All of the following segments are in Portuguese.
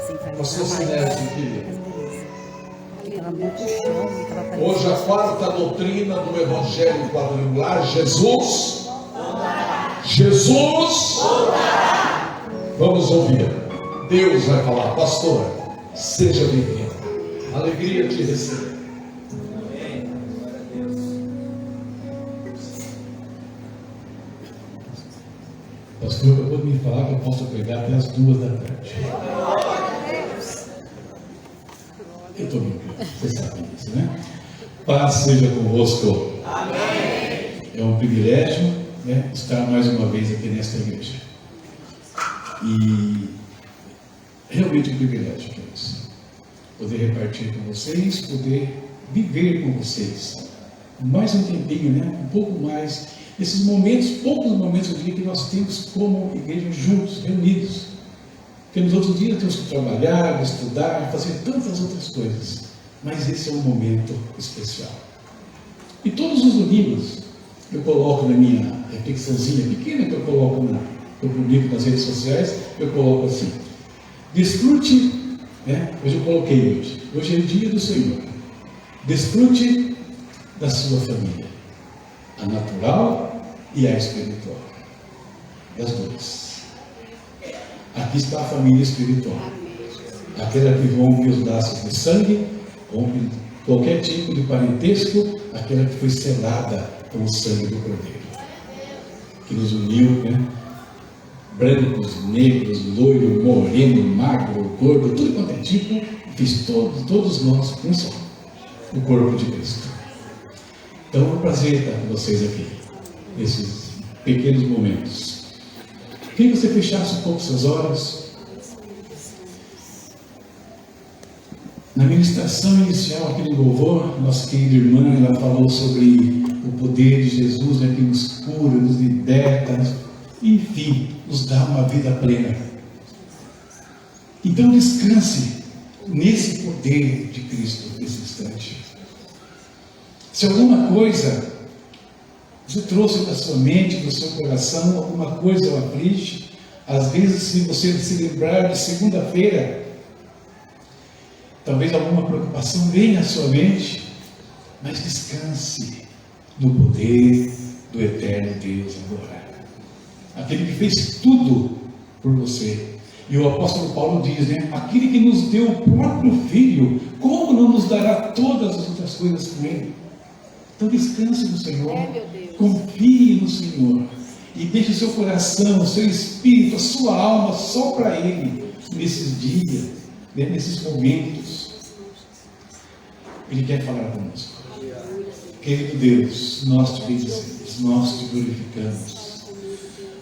Pastor Sinésio, querido. Hoje a quarta doutrina do Evangelho quadrangular: Jesus. Jesus. Vamos ouvir. Deus vai falar. Pastor, seja bem-vindo. Alegria de receber. Pastor, acabou de me falar que eu posso pregar até as 2 da tarde. Eu estou brincando, você sabe disso, né? Paz seja convosco. Amém. É um privilégio, né, estar mais uma vez aqui nesta igreja. E realmente um privilégio, queridos. Poder repartir com vocês, poder viver com vocês. Mais um tempinho, né? Um pouco mais. Esses momentos, poucos momentos do dia que nós temos como igreja juntos, reunidos. Porque nos outros dias temos que trabalhar, estudar, fazer tantas outras coisas. Mas esse é um momento especial. E todos os domingos eu coloco na minha reflexãozinha pequena que eu publico nas redes sociais, eu coloco assim: desfrute, né? Hoje eu coloquei hoje é o dia do Senhor. Desfrute da sua família, a natural e a espiritual. Das duas. Aqui está a família espiritual. Aquela que rompe os laços de sangue, rompe qualquer tipo de parentesco, aquela que foi selada com o sangue do Cordeiro, que nos uniu, né? Brancos, negros, loiro, moreno, magro, gordo, tudo quanto é tipo, fiz todos nós um só, o corpo de Cristo. Então é um prazer estar com vocês aqui, nesses pequenos momentos. Queria que você fechasse um pouco seus olhos. Na ministração inicial aqui no louvor, nossa querida irmã, ela falou sobre o poder de Jesus, né, que nos cura, nos liberta, enfim, nos dá uma vida plena. Então descanse nesse poder de Cristo nesse instante. Se alguma coisa você trouxe da sua mente, do seu coração, alguma coisa o aflige, às vezes, se você se lembrar de segunda-feira, talvez alguma preocupação venha à sua mente, mas descanse no poder do eterno Deus agora. Aquele que fez tudo por você. E o apóstolo Paulo diz, né? Aquele que nos deu o próprio Filho, como não nos dará todas as outras coisas com Ele? Então descanse no Senhor, confie no Senhor e deixe o seu coração, o seu espírito, a sua alma só para Ele nesses dias, né, nesses momentos. Ele quer falar conosco. Querido Deus, nós te bendizemos, nós te glorificamos.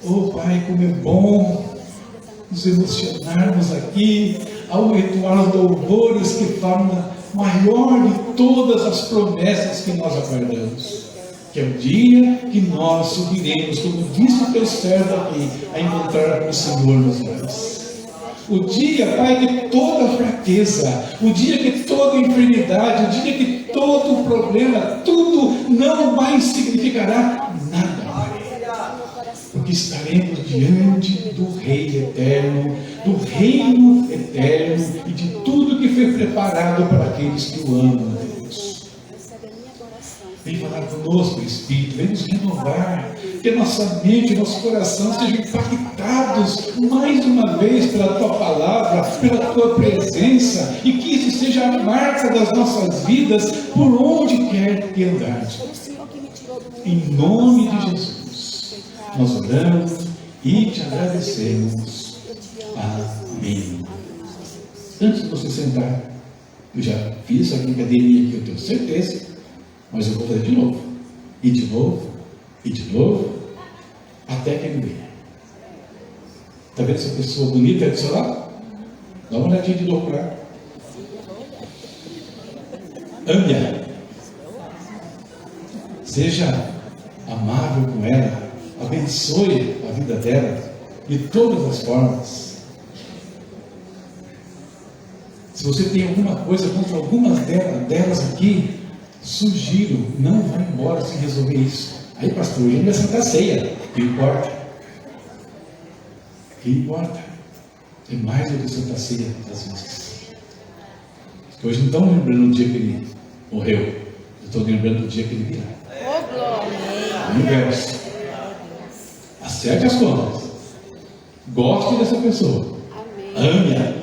Oh Pai, como é bom nos emocionarmos aqui ao entoar os louvores que falam da maior de todas as promessas que nós aguardamos, que é o dia que nós subiremos, como disse o teu servo aqui, a encontrar com o Senhor nos céus. O dia, Pai, que toda fraqueza, o dia que toda enfermidade, o dia que todo problema, tudo não mais significará nada, Pai, porque estaremos diante do Rei eterno, do reino eterno e de tudo que foi preparado para aqueles que o amam, Deus. Vem falar conosco, Espírito, vem nos renovar, que a nossa mente, nosso coração sejam impactados mais uma vez pela Tua Palavra, pela Tua presença, e que isso seja a marca das nossas vidas, por onde quer que andarmos. Em nome de Jesus, nós oramos e te agradecemos. Amém. Antes de você sentar, eu já fiz essa brincadeirinha aqui, eu tenho certeza, mas eu vou fazer de novo, e de novo, e de novo, até que ele venha. Está vendo essa pessoa bonita do seu lado? Dá uma olhadinha de novo para ela. Ame-a. Seja amável com ela, abençoe a vida dela de todas as formas. Se você tem alguma coisa contra algumas delas aqui, sugiro, não vá embora sem resolver isso. Aí, pastor, hoje vai sentar ceia. O que importa? O que importa? é mais do que Santa Ceia às vezes. Hoje não estão lembrando do dia que ele morreu, eu estou lembrando do dia que ele virá. Oh, glória! Universo. Acerte as contas. Goste dessa pessoa. Amém. Ame-a.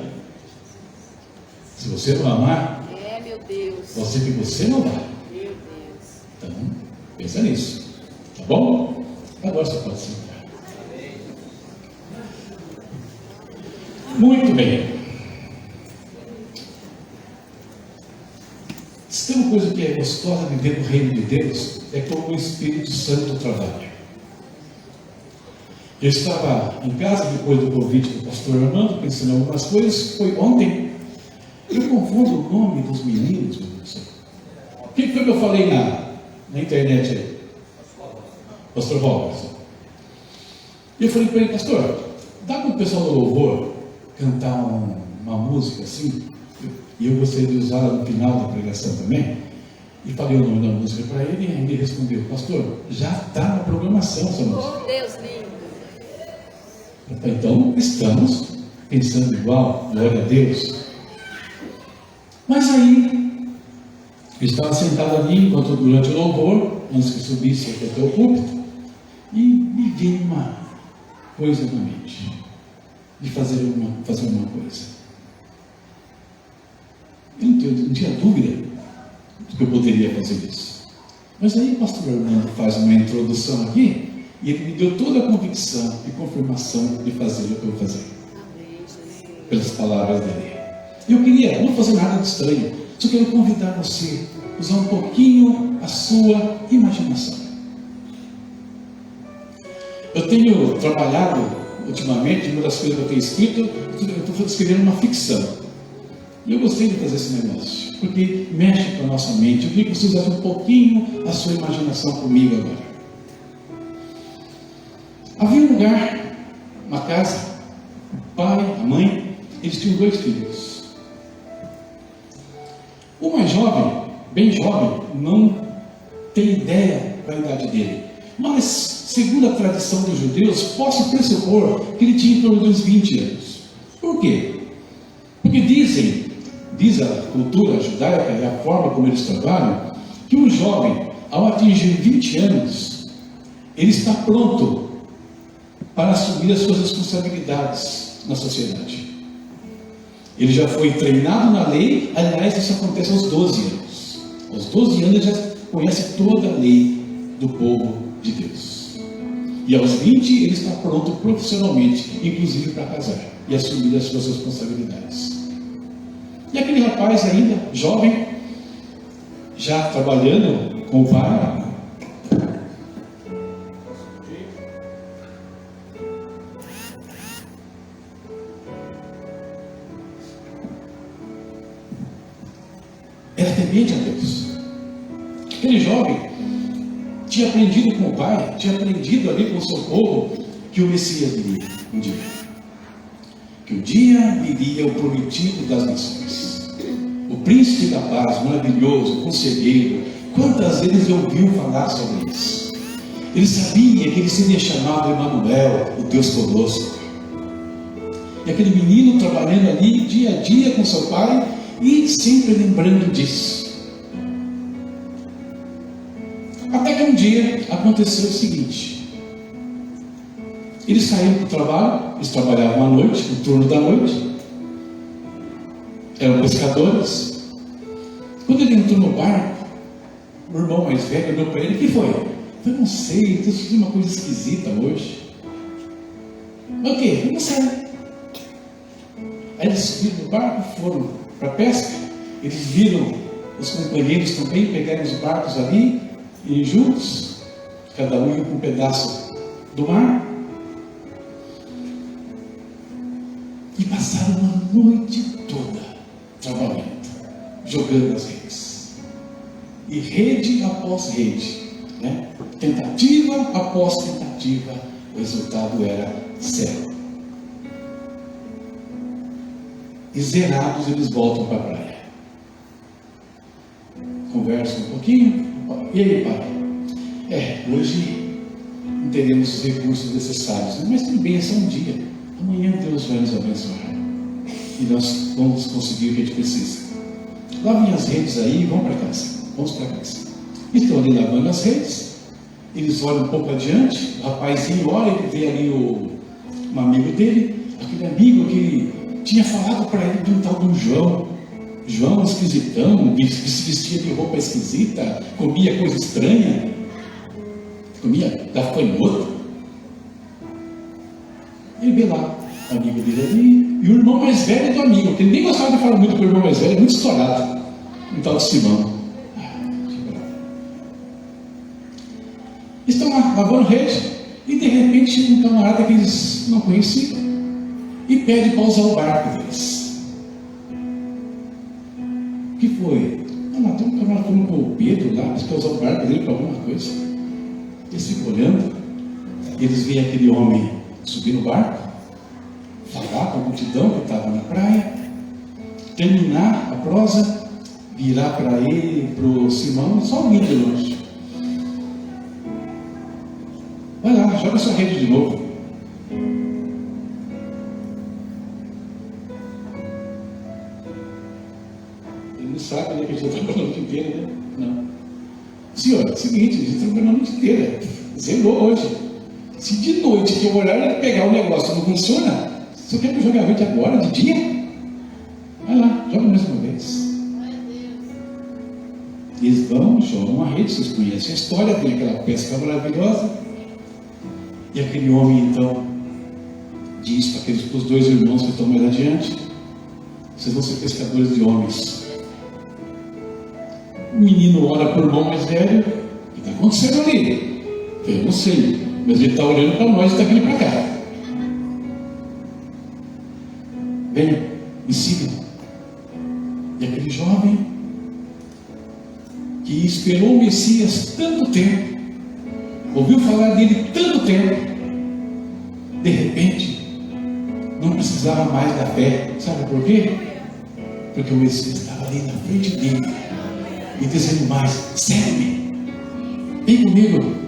Se você não amar, Meu Deus. você que você não vai. Meu Deus. Então, pensa nisso. Tá bom? Agora você pode sentar. Muito bem. Se tem uma coisa que é gostosa de viver no reino de Deus, é como o Espírito Santo trabalha. Eu estava em casa depois do convite do pastor Armando, pensando em algumas coisas. Foi ontem. Eu confundo o nome dos meninos, meu Deus. O que foi que eu falei na internet aí? Pastor Robertson. E eu falei para ele, pastor, dá para o pessoal do louvor cantar uma música assim? E eu gostaria de usar no final da pregação também. E falei o nome da música para ele e ele respondeu, pastor, já está na programação essa música. Oh, Deus lindo. Então, estamos pensando igual, glória a Deus. Mas aí, eu estava sentado ali, enquanto durante o louvor, antes que subisse aqui até o púlpito, e me veio uma coisa na mente, de fazer uma coisa. Eu não tinha dúvida de que eu poderia fazer isso. Mas aí o pastor Armando faz uma introdução aqui, e ele me deu toda a convicção e confirmação de fazer o que eu vou fazer. Amém, Jesus. Pelas palavras dele. Eu queria, não fazer nada de estranho, só quero convidar você a usar um pouquinho a sua imaginação. Eu tenho trabalhado ultimamente, uma das coisas que eu tenho escrito, eu estou escrevendo uma ficção. E eu gostei de fazer esse negócio, porque mexe com a nossa mente. Eu queria que você usasse um pouquinho a sua imaginação comigo agora. Havia um lugar, uma casa, o pai, a mãe, eles tinham 2 filhos. O mais jovem, bem jovem, não tem ideia da idade dele. Mas, segundo a tradição dos judeus, posso pressupor que ele tinha em torno de uns 20 anos. Por quê? Porque diz a cultura judaica e a forma como eles trabalham, que um jovem, ao atingir 20 anos, ele está pronto para assumir as suas responsabilidades na sociedade. Ele já foi treinado na lei, aliás, isso acontece aos 12 anos. Aos 12 anos ele já conhece toda a lei do povo de Deus. E aos 20 ele está pronto profissionalmente, inclusive para casar e assumir as suas responsabilidades. E aquele rapaz ainda, jovem, já trabalhando com o pai, era temente a Deus. Aquele jovem tinha aprendido com o pai, tinha aprendido ali com o seu povo, que o Messias viria um dia. Que um dia viria o prometido das nações. O príncipe da paz, maravilhoso, conselheiro. Quantas vezes ele ouviu falar sobre isso? Ele sabia que ele seria chamado Emanuel, o Deus conosco. E aquele menino trabalhando ali dia a dia com seu pai e sempre lembrando disso. Até que um dia aconteceu o seguinte: eles saíram para o trabalho, eles trabalhavam à noite, no turno da noite, eram pescadores. Quando ele entrou no barco, o irmão mais velho olhou para ele: o que foi? Eu não sei, estou sentindo uma coisa esquisita hoje. O quê? Eu não sei. Aí eles subiram no barco, foram para a pesca. Eles viram os companheiros também pegarem os barcos ali e juntos, cada um ia com um pedaço do mar, e passaram uma noite toda trabalhando, jogando as redes, e rede após rede, né? Tentativa após tentativa, o resultado era zero. E zerados eles voltam para a praia, conversam um pouquinho. E aí, pai? Hoje não teremos os recursos necessários, mas tudo bem, é só um dia. Amanhã Deus vai nos abençoar. E nós vamos conseguir o que a gente precisa. Lavem as redes aí e vão para casa. Vamos para casa. Estão ali lavando as redes. Eles olham um pouco adiante. O rapazinho olha, ele vê ali um amigo dele. Aquele amigo que tinha falado para ele de um tal do João. João esquisitão, que se vestia de roupa esquisita, comia coisa estranha. Comia gafanhoto. Ele vê lá o amigo dele ali. E o irmão mais velho do amigo, que ele nem gostava de falar muito com o irmão mais velho, muito estourado. Um tal de Simão. Estão lá lavando rede. E de repente chega um camarada que eles não conheciam e pede para usar o barco deles. O que foi? Ah, tem um camarada falando com o Pedro lá, para usar o barco dele para alguma coisa. Eles ficam olhando. Eles veem aquele homem subir no barco, falar com a multidão que estava na praia, terminar a prosa, virar para ele, para o Simão, só alguém de longe. Vai lá, joga sua rede de novo. Ele não sabe, né, que a gente está trabalhando a noite inteira, né? Não. Senhor, é o seguinte, a gente está trabalhando a noite inteira. Zerou hoje. Se de noite, que o horário é pegar o negócio não funciona, você quer que eu jogue a rede agora, de dia? Vai lá, joga mais uma vez. Eles vão, jogam a rede, vocês conhecem a história, tem aquela pesca maravilhosa. E aquele homem então diz para os dois irmãos que estão mais adiante: vocês vão ser pescadores de homens. O menino olha para o irmão mais velho: o que está acontecendo ali? Eu não sei, mas ele está olhando para nós e está vindo para cá. Venham, me sigam. E aquele jovem que esperou o Messias tanto tempo, ouviu falar dele tanto tempo, de repente não precisava mais da fé. Sabe por quê? Porque o Messias estava ali na frente dele e dizendo mais: segue-me, vem comigo.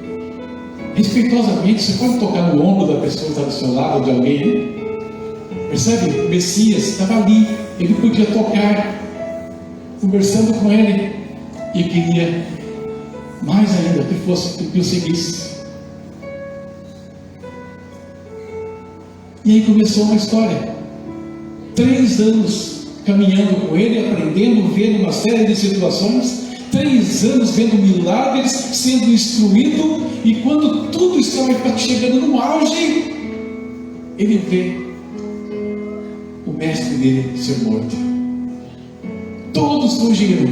Respeitosamente, você pode tocar no ombro da pessoa que está do seu lado, de alguém, hein? Percebe? O Messias estava ali, ele podia tocar, conversando com ele, e queria mais ainda que o seguisse. E aí começou uma história. 3 anos caminhando com ele, aprendendo, vendo uma série de situações. 3 anos vendo milagres, sendo instruído. E quando tudo estava chegando no auge, ele vê o mestre dele ser morto. Todos fugiram,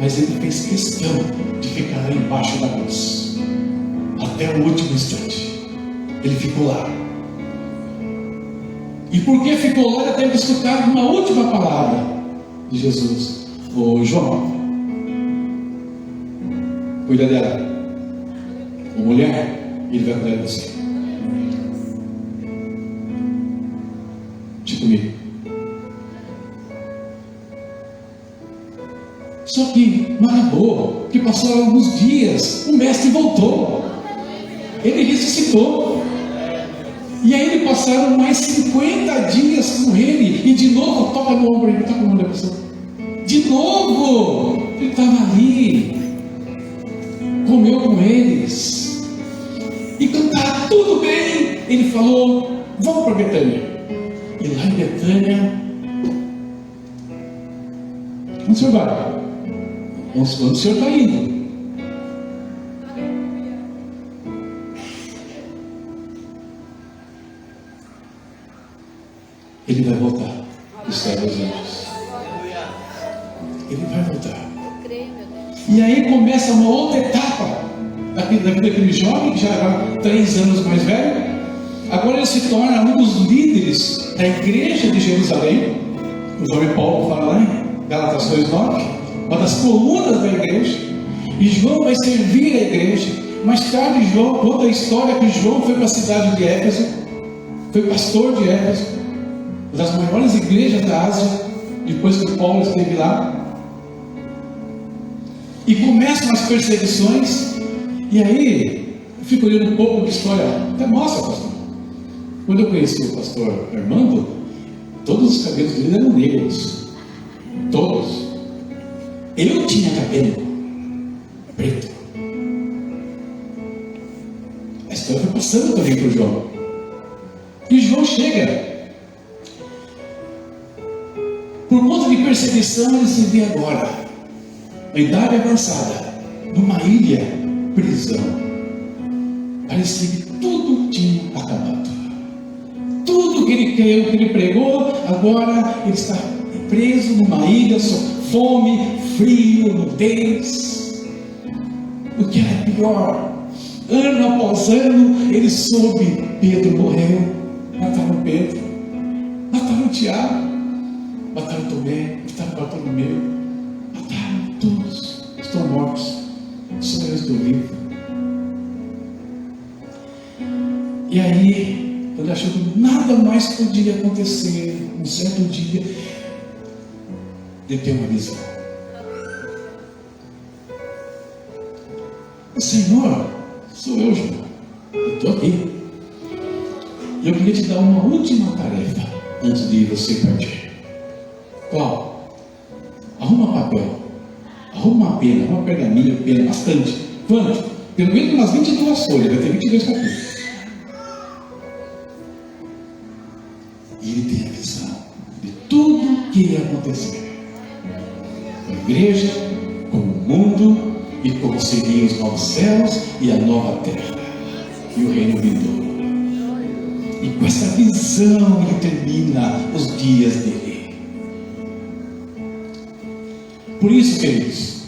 mas ele fez questão de ficar lá embaixo da cruz até o último instante. Ele ficou lá. E porque ficou lá, ele teve que escutar uma última palavra de Jesus: ô João, cuida dela. Ô mulher, ele vai cuidar de você. Deixa comigo. Só que não acabou, porque passaram alguns dias, o mestre voltou, ele ressuscitou. E aí eles passaram mais 50 dias com ele, e de novo toca no ombro, ele toca no ombro da pessoa. De novo, ele estava ali, comeu com eles, e quando estava tudo bem, ele falou: vamos para Betânia. E lá em Betânia, onde o senhor vai? Onde o senhor está indo? Ele vai voltar dos céus aos anjos. Ele vai voltar. E aí começa uma outra etapa daquele jovem que já era 3 anos mais velho. Agora ele se torna um dos líderes da igreja de Jerusalém. O jovem Paulo fala lá em Gálatas 2:9, uma das colunas da igreja. E João vai servir a igreja. Mais tarde João conta a história que João foi para a cidade de Éfeso, foi pastor de Éfeso, uma das maiores igrejas da Ásia, depois que Paulo esteve lá. E começam as perseguições. E aí eu fico olhando um pouco de história, até mostra, pastor. Quando eu conheci o pastor Armando, todos os cabelos dele eram negros. Todos. Eu tinha cabelo preto. A história foi passando também para o João. E o João chega. Por conta de perseguição, ele se vê agora, na idade avançada, numa ilha, prisão. Parecia que tudo tinha acabado. Tudo que ele creu, que ele pregou, agora ele está preso numa ilha, fome, frio, nudez. O que era pior, ano após ano, ele soube: Pedro morreu, mataram Pedro, mataram Tiago, mataram Tomé, mataram Bartolomeu, mataram todos, estão mortos, só eu estou vivo. E aí, quando achou que nada mais podia acontecer, um certo dia, ele tem uma visão. Senhor, sou eu, João, eu estou aqui. E eu queria te dar uma última tarefa antes de você partir. Qual? Arruma papel, arruma uma pena, arruma pergaminho, pena, bastante. Quanto? Pelo menos umas 22 folhas, vai ter 22 capítulos. E ele tem a visão de tudo que ia acontecer com a igreja, com o mundo, e como seriam os novos céus e a nova terra e o reino vindouro. E com essa visão ele termina os dias dele. Por isso, queridos,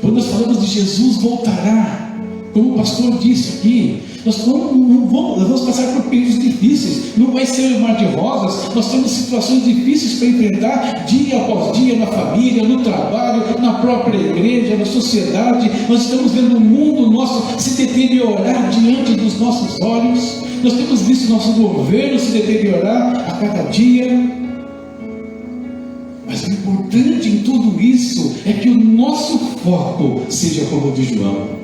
quando nós falamos de Jesus voltará, como o pastor disse aqui, nós vamos passar por períodos difíceis, não vai ser um mar de rosas. Nós temos situações difíceis para enfrentar dia após dia, na família, no trabalho, na própria igreja, na sociedade. Nós estamos vendo o mundo nosso se deteriorar diante dos nossos olhos. Nós temos visto nosso governo se deteriorar a cada dia. Mas o importante em tudo isso é que o nosso foco seja como o de João.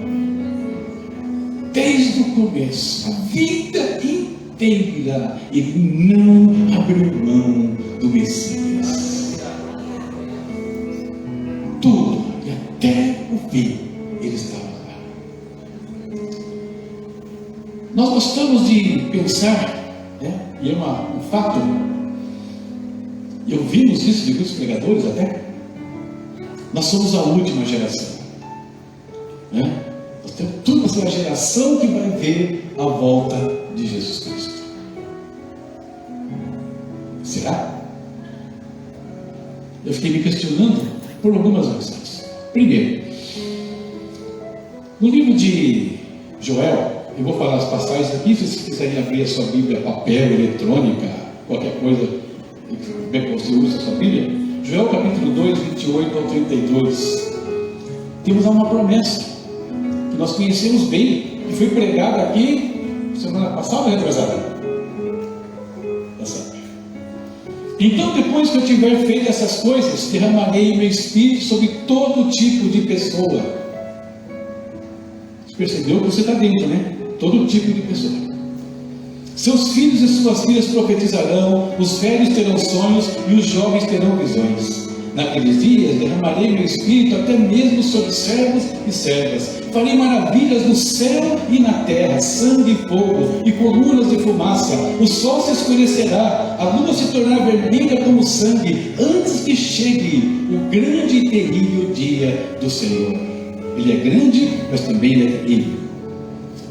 Desde o começo, a vida inteira, ele não abriu mão do Messias. Tudo, e até o fim, ele estava lá. Nós gostamos de pensar, né? E é um fato, e ouvimos isso de muitos pregadores até, nós somos a última geração, né? Nós temos toda essa geração que vai ver a volta de Jesus Cristo. Será? Eu fiquei me questionando por algumas razões. Primeiro, no livro de Joel, eu vou falar as passagens aqui, se vocês quiserem abrir a sua Bíblia, papel, eletrônica, qualquer coisa, bem você usa a sua Bíblia. Joel capítulo 2, 28 ao 32. Temos uma promessa que nós conhecemos bem, que foi pregada aqui semana passada, retrasada. Então, depois que eu tiver feito essas coisas, derramarei meu espírito sobre todo tipo de pessoa. Você percebeu que você está dentro, né? Todo tipo de pessoa. Seus filhos e suas filhas profetizarão, os velhos terão sonhos e os jovens terão visões. Naqueles dias derramarei meu espírito até mesmo sobre servos e servas. Farei maravilhas no céu e na terra, sangue e fogo e colunas de fumaça. O sol se escurecerá, a lua se tornará vermelha como sangue, antes que chegue o grande e terrível dia do Senhor. Ele é grande, mas também ele é terrível.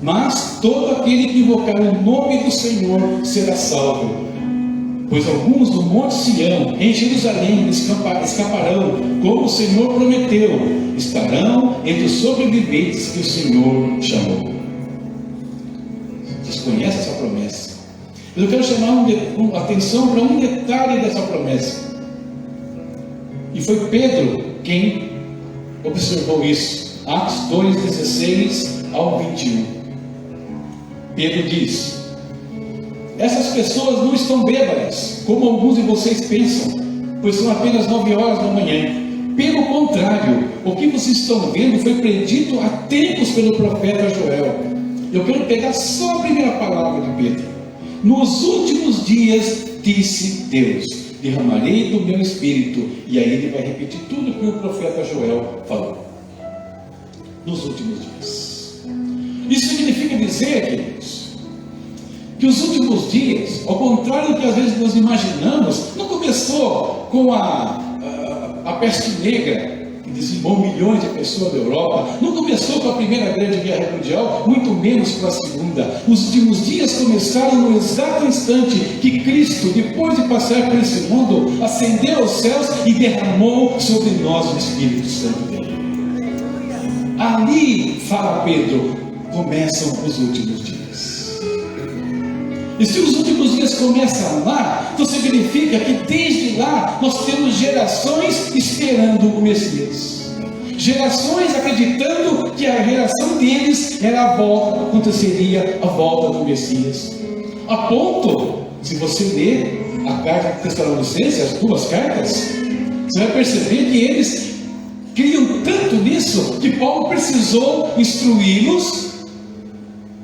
Mas todo aquele que invocar o nome do Senhor será salvo. Pois alguns do Monte Sião, em Jerusalém, escaparão, como o Senhor prometeu, estarão entre os sobreviventes que o Senhor chamou. Vocês conhecem essa promessa? Mas eu quero chamar a atenção para um detalhe dessa promessa. E foi Pedro quem observou isso. Atos 2, 16 ao 21. Pedro diz: essas pessoas não estão bêbadas, como alguns de vocês pensam, pois são apenas 9 horas da manhã. Pelo contrário, o que vocês estão vendo foi predito há tempos pelo profeta Joel. Eu quero pegar só a primeira palavra de Pedro. nos últimos dias, disse Deus, derramarei do meu espírito. E aí ele vai repetir tudo que o profeta Joel falou. Nos últimos dias. Isso significa dizer, queridos, que os últimos dias, ao contrário do que às vezes nós imaginamos, não começou com a peste negra, que dizimou milhões de pessoas da Europa, não começou com a primeira grande guerra mundial, muito menos com a segunda. Os últimos dias começaram no exato instante que Cristo, depois de passar por esse mundo, ascendeu aos céus e derramou sobre nós o Espírito Santo dele. Ali, fala Pedro, começam os últimos dias. E se os últimos dias começam lá, então significa que desde lá nós temos gerações esperando o Messias. Gerações acreditando que a geração deles era a volta, aconteceria a volta do Messias. A ponto, se você ler a carta de Tessalonicenses, as duas cartas, você vai perceber que eles criam tanto nisso que Paulo precisou instruí-los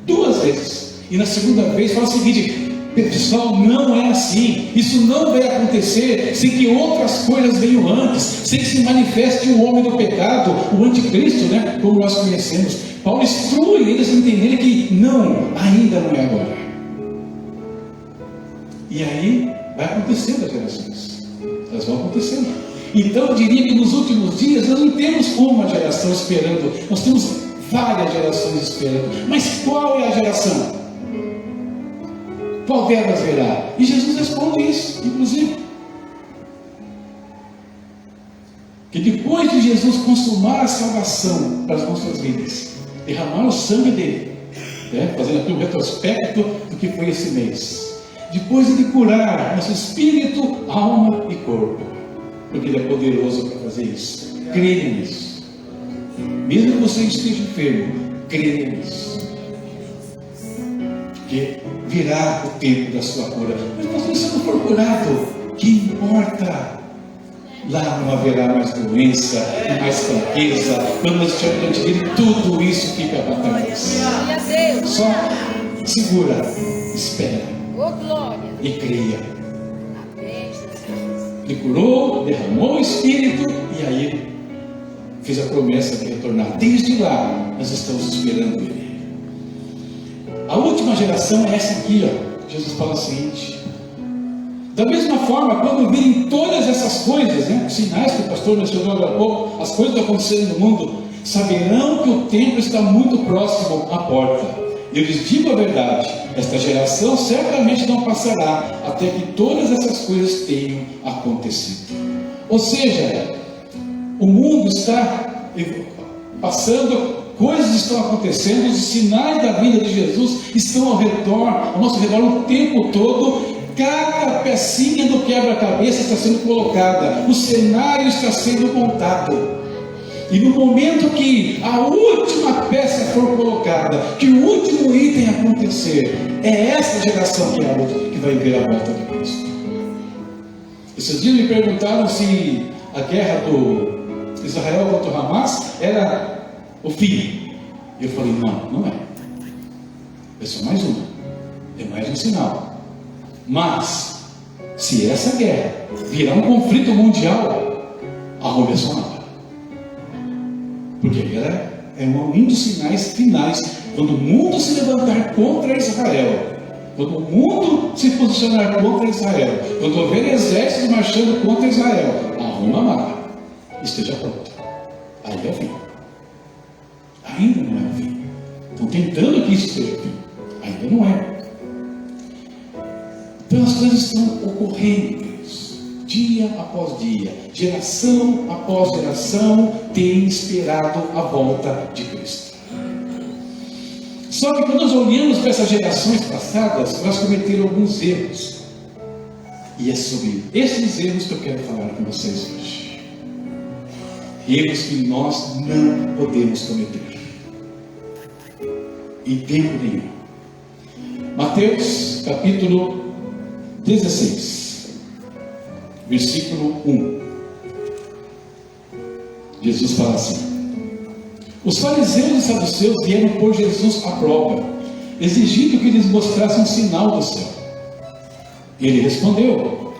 2 vezes. E na segunda vez fala o seguinte: pessoal, não é assim. Isso não vai acontecer sem que outras coisas venham antes, sem que se manifeste o homem do pecado, o anticristo, né? Como nós conhecemos. Paulo instrui eles a entenderem que não, ainda não é agora. E aí vai acontecendo as gerações. Elas vão acontecendo. Então eu diria que nos últimos dias nós não temos uma geração esperando, nós temos várias gerações esperando. Mas qual é a geração? Qual delas verá? E Jesus responde isso, inclusive. Que depois de Jesus consumar a salvação para as nossas vidas, derramar o sangue dele, né? Fazendo aqui um retrospecto do que foi esse mês. Depois de curar nosso espírito, alma e corpo. Porque ele é poderoso para fazer isso. Creia nisso. Mesmo que você esteja enfermo, creia nisso. Porque virá o tempo da sua cura. Mas pastor, se eu não for curado, que importa? Lá não haverá mais doença, mais fraqueza. Quando nós estivermos diante dele, tudo isso fica para trás. Só segura, espera e creia. Ele curou, derramou o Espírito e aí ele fez a promessa de retornar. Desde lá nós estamos esperando ele. A última geração é essa aqui, ó. Jesus fala o seguinte: da mesma forma, quando virem todas essas coisas, né, os sinais que o pastor mencionou agora há pouco, as coisas que estão acontecendo no mundo, saberão que o tempo está muito próximo à porta. Eu lhes digo a verdade, esta geração certamente não passará até que todas essas coisas tenham acontecido. Ou seja, o mundo está passando, coisas estão acontecendo, os sinais da vinda de Jesus estão ao nosso redor o tempo todo. Cada pecinha do quebra-cabeça está sendo colocada, o cenário está sendo montado. E no momento que a última peça for colocada, que o último item acontecer, é essa geração que é a outra, que vai ver a volta de Cristo. Esses dias me perguntaram se a guerra do Israel contra o Hamas era o fim. Eu falei, não é. É só mais uma. É mais um sinal. Mas, se essa guerra virar um conflito mundial, arrume a sua mala. Porque ela é um dos sinais finais. Quando o mundo se levantar contra Israel, quando o mundo se posicionar contra Israel, quando houver exércitos marchando contra Israel, arruma a mala, esteja pronto. Aí é o fim. Ainda não é o fim. Estão tentando que isso seja o fim. Ainda não é. Então as coisas estão ocorrendo, dia após dia, geração após geração, tem esperado a volta de Cristo. Só que quando nós olhamos para essas gerações passadas, nós cometeram alguns erros. E é sobre esses erros que eu quero falar com vocês hoje. Erros que nós não podemos cometer. Em tempo nenhum. Mateus capítulo 16, versículo 1. Jesus fala assim: os fariseus e saduceus vieram pôr Jesus à prova, exigindo que lhes mostrasse um sinal do céu. Ele respondeu: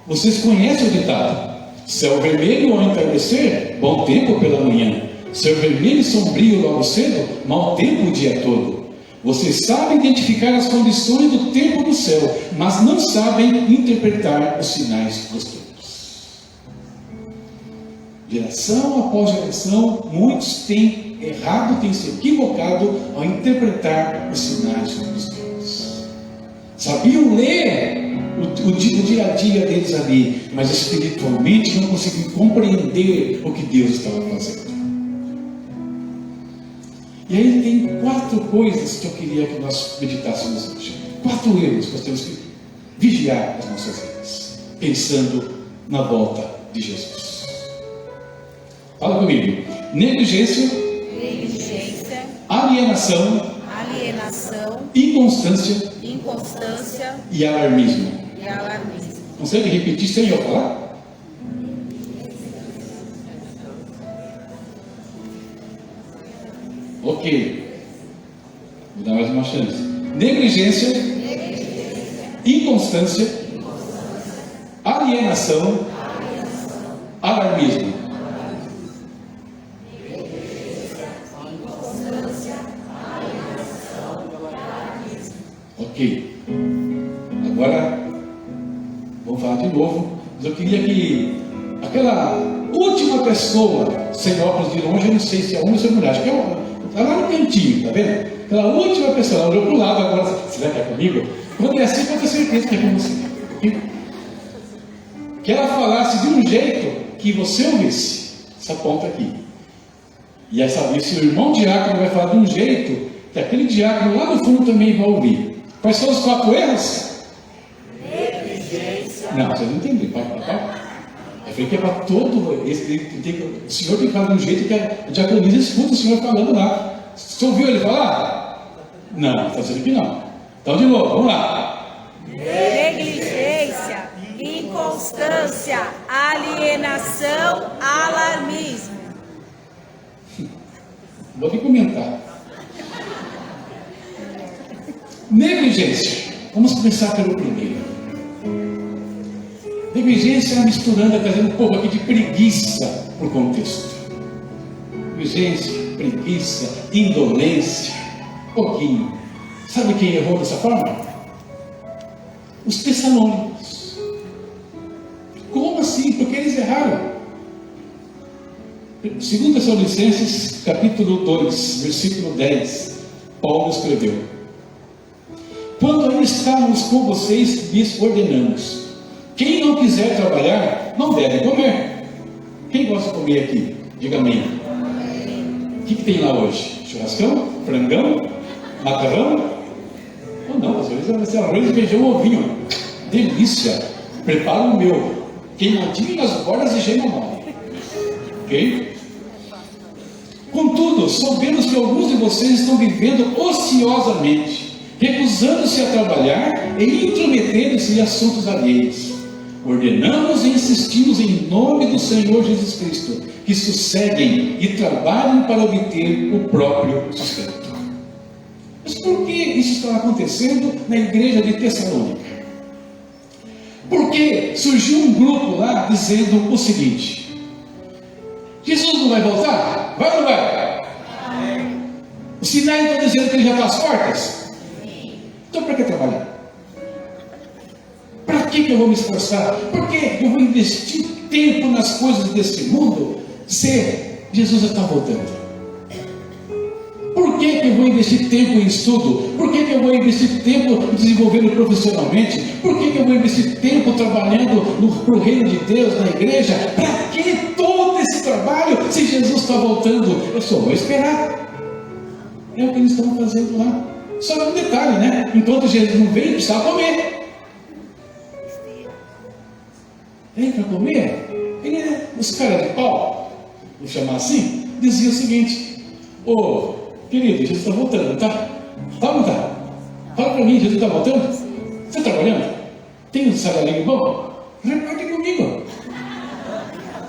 vocês conhecem o ditado: céu vermelho ao entardecer, bom tempo pela manhã. Céu vermelho e sombrio logo cedo, mau tempo o dia todo. Vocês sabem identificar as condições do tempo do céu, mas não sabem interpretar os sinais dos tempos. Geração após geração, muitos têm errado, têm se equivocado ao interpretar os sinais dos tempos. Sabiam ler o dia a dia deles ali, mas espiritualmente não conseguiam compreender o que Deus estava fazendo. E aí tem 4 coisas que eu queria que nós meditássemos hoje. 4 erros que nós temos que vigiar as nossas vidas, pensando na volta de Jesus. Fala comigo. Negligência, alienação, inconstância e alarmismo. Consegue repetir sem eu falar? Ok. Vou dar mais uma chance. Negligência, inconstância, alienação, alarmismo. Ok. Agora, vamos falar de novo. Mas eu queria que aquela última pessoa, sem óculos de longe, eu não sei se é homem ou se é mulher, acho que está lá no cantinho, está vendo? Aquela última pessoa, ela olhou para o lado agora, será que é comigo? Quando é assim, pode ter certeza que é com você. Que ela falasse de um jeito que você ouvisse. Essa ponta aqui. E essa vez, se o irmão diácono vai falar de um jeito que aquele diácono lá no fundo também vai ouvir. Quais são os 4 erros? Não, vocês não entenderam. Eu falei que é para todo. O senhor tem que falar de um jeito que a diaconisa escuta o senhor falando lá. Você ouviu ele falar? Não, está dizendo que não. Então, de novo, vamos lá. Negligência, inconstância, alienação, alarmismo. Vou aqui comentar. Negligência. Vamos começar pelo primeiro. Negligência misturando, trazendo um pouco aqui de preguiça para o contexto. Negligência, preguiça, indolência, pouquinho. Sabe quem errou dessa forma? Os tessalônicos. Como assim? Porque eles erraram. 2 Tessalonicenses, capítulo 2, versículo 10, Paulo escreveu: quando ainda estávamos com vocês, lhes ordenamos: quem não quiser trabalhar, não deve comer. Quem gosta de comer aqui? Diga amém. O que tem lá hoje? Churrascão? Frangão? Macarrão? Ou não, às vezes vai ser arroz, feijão, ovinho. Delícia! Prepara o meu. Queimadinho nas bordas e gema mole. Ok? Contudo, sabemos que alguns de vocês estão vivendo ociosamente, recusando-se a trabalhar e intrometendo-se em assuntos alheios. Ordenamos e insistimos em nome do Senhor Jesus Cristo que sosseguem e trabalhem para obter o próprio sustento. Mas por que isso está acontecendo na igreja de Tessalônica? Porque surgiu um grupo lá dizendo o seguinte: Jesus não vai voltar? Vai ou não vai? O Sinai está dizendo que ele já está às portas? Então para que trabalhar? Para que eu vou me esforçar? Por que eu vou investir tempo nas coisas desse mundo se Jesus já está voltando? Por que eu vou investir tempo em estudo? Por que eu vou investir tempo desenvolvendo profissionalmente? Por que eu vou investir tempo trabalhando para o reino de Deus, na igreja? Para que todo esse trabalho se Jesus está voltando? Eu só vou esperar. É o que eles estão fazendo lá. Só um detalhe, né? Enquanto Jesus não veio, precisava comer. Vem para comer? Os caras de pau, vou chamar assim, dizia o seguinte: ô, querido, Jesus está voltando, tá? Tá ou não tá? Fala para mim, Jesus está voltando? Você está trabalhando? Tem um salário bom? Reparte comigo.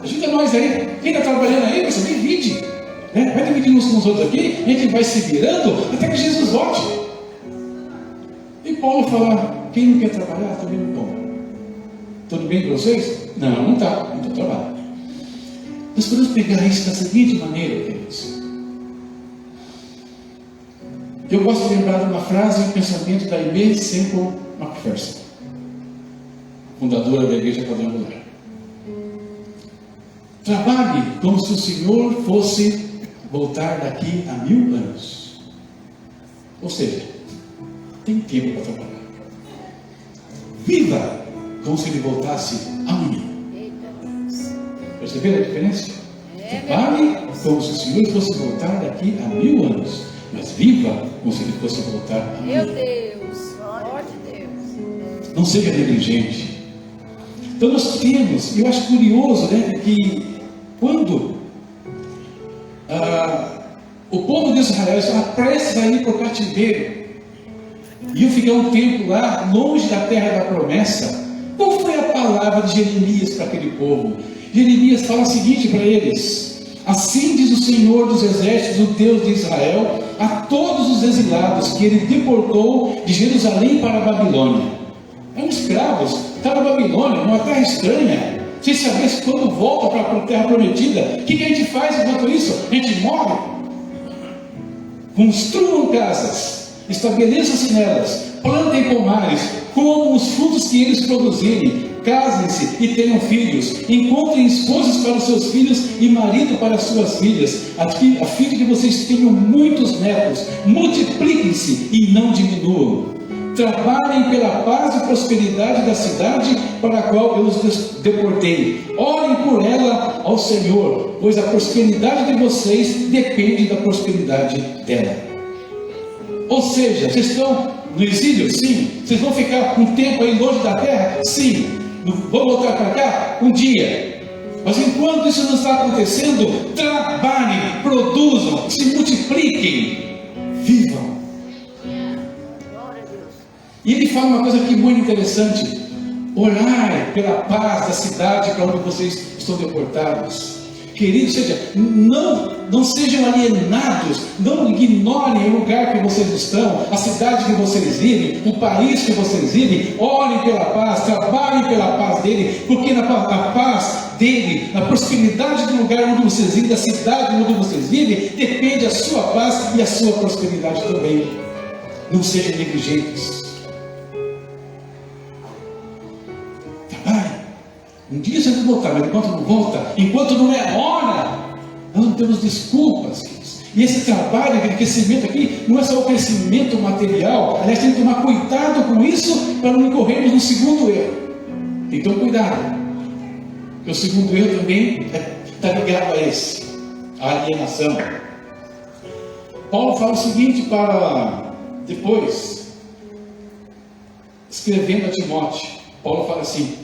Ajuda nós aí. Quem está trabalhando aí, você divide. Né? Vai dividir uns com os outros aqui, e a gente vai se virando até que Jesus volte. E Paulo fala: quem não quer trabalhar, também não come. Tudo bem para vocês? Não, não está. Então trabalho. Nós podemos pegar isso da seguinte maneira, queridos. Eu gosto de lembrar de uma frase e um pensamento da Aimee Semple McPherson, fundadora da Igreja Quadrangular. Trabalhe como se o Senhor fosse voltar daqui a 1000 anos. Ou seja, tem tempo para trabalhar. Viva como se ele voltasse amanhã. Perceberam a diferença? Trabalhe como se o Senhor fosse voltar daqui a 1000 anos. Mas viva como se ele fosse voltar amanhã. Meu Deus, glória a Deus. Não seja negligente. Então nós temos, eu acho curioso, né, que quando o povo de Israel estava prestes a ir para o cativeiro, e eu fiquei um tempo lá, longe da terra da promessa, qual foi a palavra de Jeremias para aquele povo? Jeremias fala o seguinte para eles: assim diz o Senhor dos exércitos, o Deus de Israel, a todos os exilados que ele deportou de Jerusalém para a Babilônia. Eram escravos, estavam na Babilônia, numa terra estranha, sem saber se quando volta para a terra prometida, o que a gente faz enquanto isso? A gente morre. Construam casas, estabeleçam-se nelas, plantem pomares, comam os frutos que eles produzirem, casem-se e tenham filhos, encontrem esposas para os seus filhos e marido para as suas filhas, a fim de que vocês tenham muitos netos, multipliquem-se e não diminuam. Trabalhem pela paz e prosperidade da cidade para a qual eu os deportei. Orem por ela ao Senhor, pois a prosperidade de vocês depende da prosperidade dela. Ou seja, vocês estão no exílio? Sim. Vocês vão ficar um tempo aí longe da terra? Sim. Vão voltar para cá? Um dia. Mas enquanto isso não está acontecendo, trabalhem, produzam, se multipliquem, vivam. E ele fala uma coisa aqui muito interessante: orai pela paz da cidade para onde vocês estão deportados. Queridos, não sejam alienados, não ignorem o lugar que vocês estão, a cidade que vocês vivem, o país que vocês vivem. Orem pela paz, trabalhem pela paz dele, porque na paz dele, na prosperidade do lugar onde vocês vivem, da cidade onde vocês vivem, depende a sua paz e a sua prosperidade também. Não sejam negligentes. Um dia você vai voltar, mas enquanto não volta, enquanto não é hora, nós não temos desculpas. E esse trabalho, aquele crescimento aqui, não é só o crescimento material. Aliás, tem que tomar cuidado com isso para não incorrermos no segundo erro. Então, cuidado, porque o segundo erro também está ligado a esse, a alienação. Paulo fala o seguinte para depois, escrevendo a Timóteo. Paulo fala assim: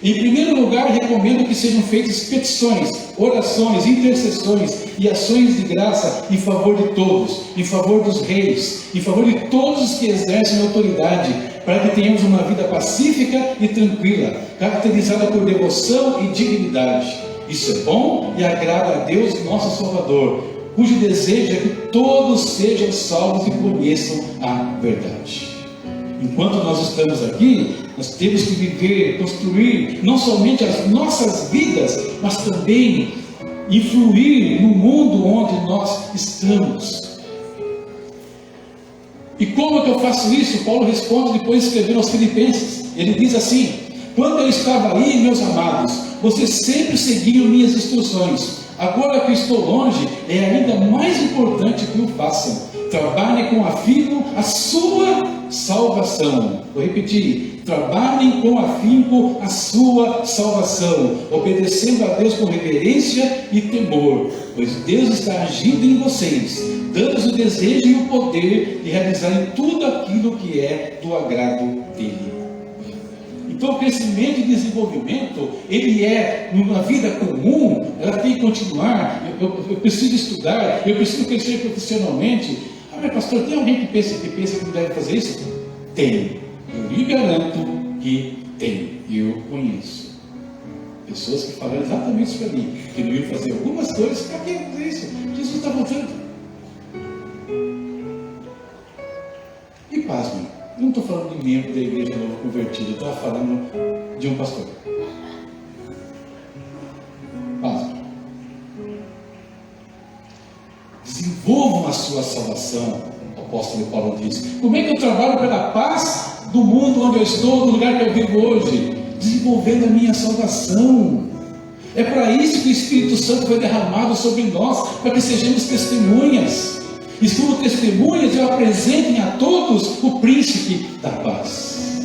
em primeiro lugar, recomendo que sejam feitas petições, orações, intercessões e ações de graça em favor de todos, em favor dos reis, em favor de todos os que exercem autoridade, para que tenhamos uma vida pacífica e tranquila, caracterizada por devoção e dignidade. Isso é bom e agrada a Deus, nosso Salvador, cujo desejo é que todos sejam salvos e conheçam a verdade. Enquanto nós estamos aqui, nós temos que viver, construir não somente as nossas vidas, mas também influir no mundo onde nós estamos. E como é que eu faço isso? Paulo responde depois de escrever aos Filipenses. Ele diz assim: quando eu estava aí, meus amados, vocês sempre seguiam minhas instruções. Agora que estou longe, é ainda mais importante que o façam. Trabalhem com afinco a sua salvação. Vou repetir: trabalhem com afinco a sua salvação, obedecendo a Deus com reverência e temor, pois Deus está agindo em vocês, dando-vos o desejo e o poder de realizarem tudo aquilo que é do agrado dele. Então, o crescimento e desenvolvimento, ele é, numa vida comum, ela tem que continuar. Eu preciso estudar, eu preciso crescer profissionalmente. Ah, mas pastor, tem alguém que pensa que não deve fazer isso? Tem. Eu lhe garanto que tem. E eu conheço pessoas que falaram exatamente isso para mim, que não iam fazer algumas coisas. Para que fazer isso? Jesus está voltando. E pasmem, eu não estou falando de membro da igreja novo convertido, eu estava falando de um pastor. desenvolvam a sua salvação. O apóstolo Paulo diz: como é que eu trabalho pela paz do mundo onde eu estou, do lugar que eu vivo hoje? Desenvolvendo a minha salvação. É para isso que o Espírito Santo foi derramado sobre nós, para que sejamos testemunhas. E como testemunhas, eu apresentem a todos o príncipe da paz,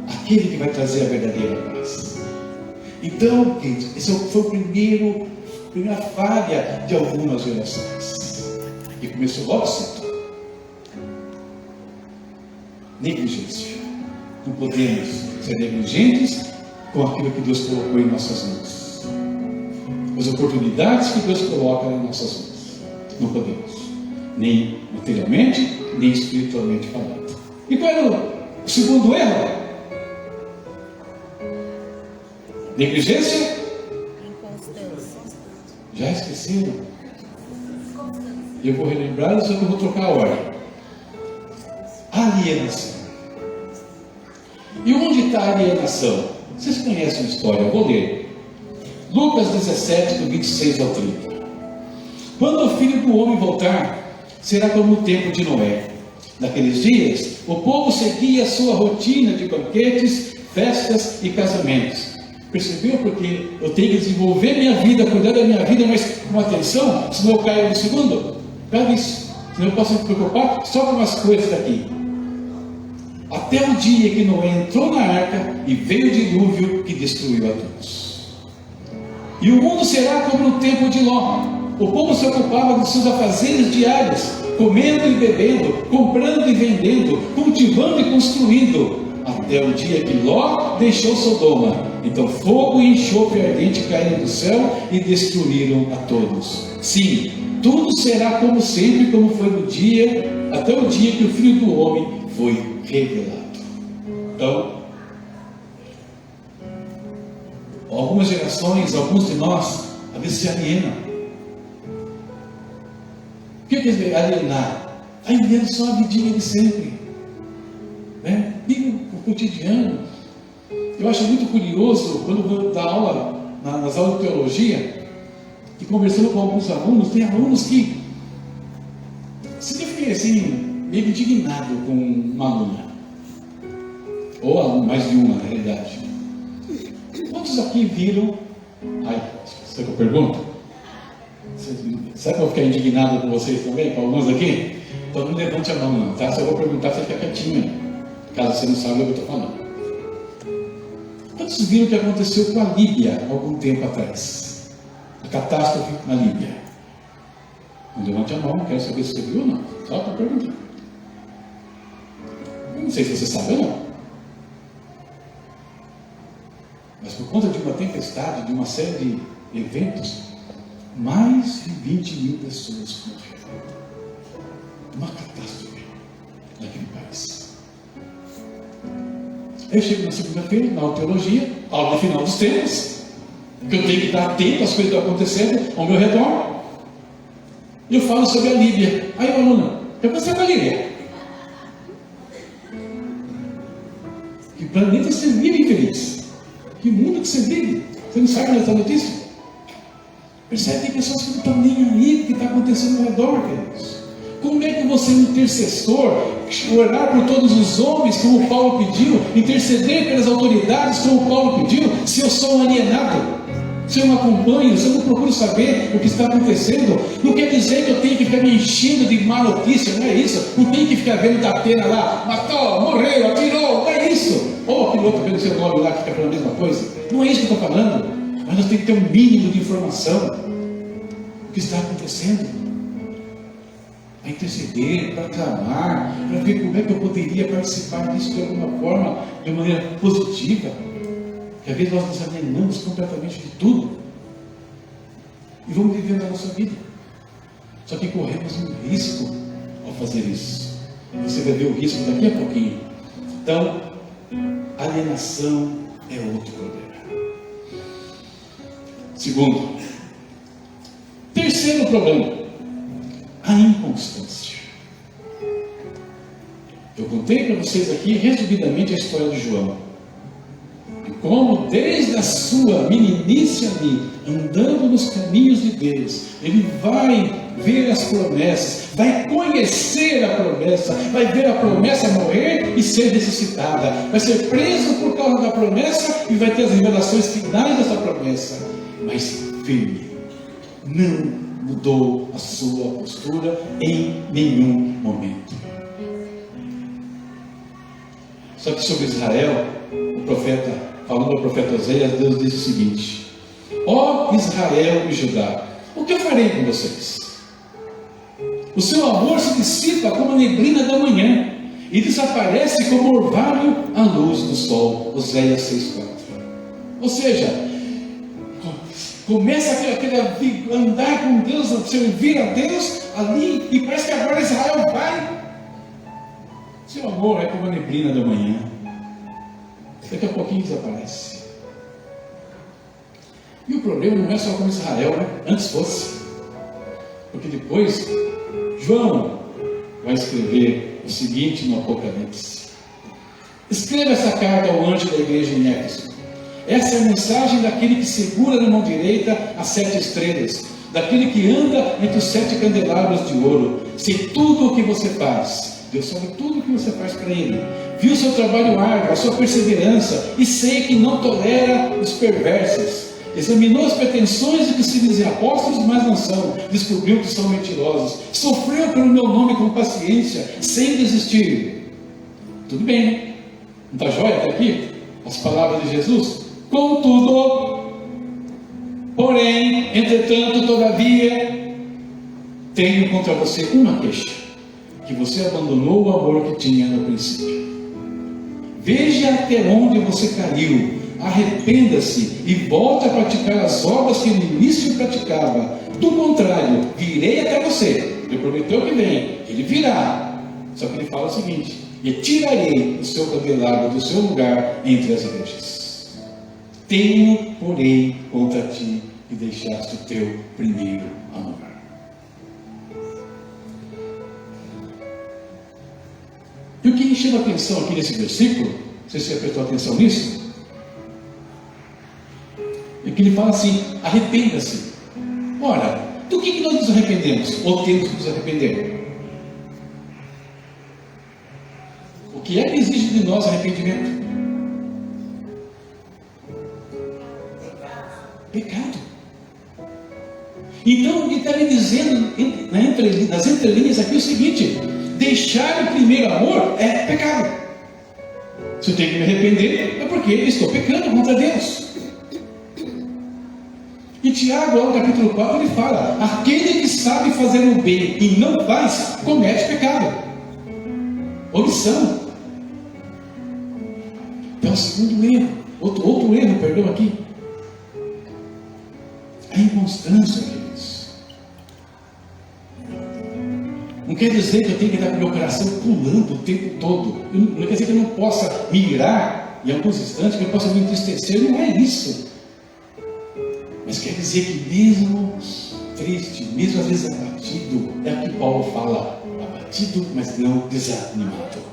aquele que vai trazer a verdadeira paz. Então, queridos, esse foi a primeira falha de algumas gerações, e começou logo cedo. Negligência. Não podemos ser negligentes com aquilo que Deus colocou em nossas mãos, as oportunidades que Deus coloca em nossas mãos. Não podemos, nem materialmente, nem espiritualmente falando. E qual era o segundo erro? Negligência? Inconstância. Já esqueceram? Eu vou relembrar, só que eu vou trocar a ordem. Alienação. E onde está a alienação? Vocês conhecem a história, eu vou ler. Lucas 17, do 26 ao 30. Quando o Filho do Homem voltar, será como o tempo de Noé. Naqueles dias, o povo seguia a sua rotina de banquetes, festas e casamentos. Percebeu? Porque eu tenho que desenvolver minha vida, cuidar da minha vida, mas com atenção, senão eu caio no segundo. Cabe isso. Senão eu posso me preocupar só com as coisas daqui. Até o dia que Noé entrou na arca e veio o dilúvio que destruiu a todos. E o mundo será como no tempo de Ló. O povo se ocupava dos seus afazeres diários, comendo e bebendo, comprando e vendendo, cultivando e construindo, até o dia que Ló deixou Sodoma. Então fogo e enxofre ardente caíram do céu e destruíram a todos. Sim, tudo será como sempre, como foi no dia, até o dia que o Filho do Homem foi revelado. Então, algumas gerações, alguns de nós, às vezes se alienam. O que é alienar? Alienar só a vidinha de sempre, né? E o cotidiano. Eu acho muito curioso, quando eu vou dar aula, nas aulas de teologia, e conversando com alguns alunos, tem alunos que eu fiquei assim, meio indignado com uma aluna, ou mais de uma, na realidade. Quantos aqui viram? Sabe que eu pergunto? Sabe que eu vou ficar indignado com vocês também, com alguns aqui? Então não levante a mão não, tá? Se eu vou perguntar, você fica quietinho, caso você não saiba o que eu estou falando. Quantos viram o que aconteceu com a Líbia algum tempo atrás? A catástrofe na Líbia. Não levante a mão, quero saber se você viu ou não. Só para perguntar. Eu não sei se você sabe ou não. Mas por conta de uma tempestade, de uma série de eventos, mais de 20 mil pessoas morreram. Uma catástrofe naquele país. Eu chego na segunda-feira, na teologia, aula no final dos tempos, que eu tenho que dar tempo às coisas que estão acontecendo ao meu redor. E eu falo sobre a Líbia. Aí o aluno, eu pensei com a Líbia. Que planeta você vive, infeliz? Que mundo que você vive? Você não sabe dessa notícia? Percebe que tem pessoas que não estão nem aí o que está acontecendo ao redor, queridos. Como é que você, intercessor, orar por todos os homens, como Paulo pediu, interceder pelas autoridades, como Paulo pediu, se eu sou um alienado, se eu não acompanho, se eu não procuro saber o que está acontecendo? Não quer dizer que eu tenho que ficar me enchendo de má notícia, não é isso? Não tem que ficar vendo da pena lá, matou, morreu, atirou, não é isso? Ou aquele outro vendo seu nome lá que fica falando a mesma coisa. Não é isso que eu estou falando. Mas nós temos que ter um mínimo de informação do que está acontecendo. Para interceder, para clamar, para ver como é que eu poderia participar disso de alguma forma, de maneira positiva. Que às vezes nós nos alienamos completamente de tudo e vamos vivendo a nossa vida. Só que corremos um risco ao fazer isso. Você vai ver o risco daqui a pouquinho. Então, alienação é outro problema. Segundo, terceiro problema, a inconstância. Eu contei para vocês aqui resumidamente a história de João, de como desde a sua meninice ali, andando nos caminhos de Deus, ele vai ver as promessas, vai conhecer a promessa, vai ver a promessa morrer e ser ressuscitada, vai ser preso por causa da promessa e vai ter as revelações finais dessa promessa, mas firme, não mudou a sua postura em nenhum momento. Só que sobre Israel, o profeta, falando ao profeta Oséias, Deus diz o seguinte: ó Israel e Judá, o que eu farei com vocês? O seu amor se dissipa como a neblina da manhã e desaparece como orvalho à luz do sol. Oséias 6,4. Ou seja, começa aquele andar com Deus, servir a Deus ali, e parece que agora Israel vai. Seu amor é como a neblina da manhã, daqui a pouquinho desaparece. E o problema não é só com Israel, né? Antes fosse, porque depois João vai escrever o seguinte no Apocalipse: escreva essa carta ao anjo da igreja em Éfeso. Essa é a mensagem daquele que segura na mão direita as 7 estrelas, daquele que anda entre os 7 candelabros de ouro. Sei tudo o que você faz. Deus sabe tudo o que você faz para Ele. Viu o seu trabalho árduo, a sua perseverança, e sei que não tolera os perversos. Examinou as pretensões de que se dizem apóstolos, mas não são. Descobriu que são mentirosos. Sofreu pelo meu nome com paciência, sem desistir. Tudo bem, né? Não está jóia até aqui? As palavras de Jesus. Contudo, porém, entretanto, todavia, tenho contra você uma queixa: que você abandonou o amor que tinha no princípio. Veja até onde você caiu, arrependa-se e volte a praticar as obras que no início praticava. Do contrário, virei até você. Ele prometeu que vem, ele virá. Só que ele fala o seguinte: e tirarei o seu candelabro do seu lugar entre as igrejas. Tenho, porém, contra ti que deixaste o teu primeiro amor. E o que me chama a atenção aqui nesse versículo, não sei se você prestou atenção nisso, é que ele fala assim: arrependa-se. Ora, do que nós nos arrependemos? Ou temos que nos arrepender? O que é que exige de nós arrependimento? Pecado. Então ele está me dizendo nas entrelinhas aqui o seguinte: deixar o primeiro amor é pecado. Se eu tenho que me arrepender, é porque estou pecando contra Deus. E Tiago, lá no capítulo 4, ele fala: aquele que sabe fazer o bem e não faz, comete pecado. Omissão. Então, o segundo erro, outro erro, perdão, aqui, a inconstância, queridos. Não quer dizer que eu tenho que estar com o meu coração pulando o tempo todo. Não quer dizer que eu não possa mirar em alguns instantes, que eu possa me entristecer. Não é isso. Mas quer dizer que mesmo triste, mesmo às vezes abatido, é o que Paulo fala: abatido, mas não desanimado.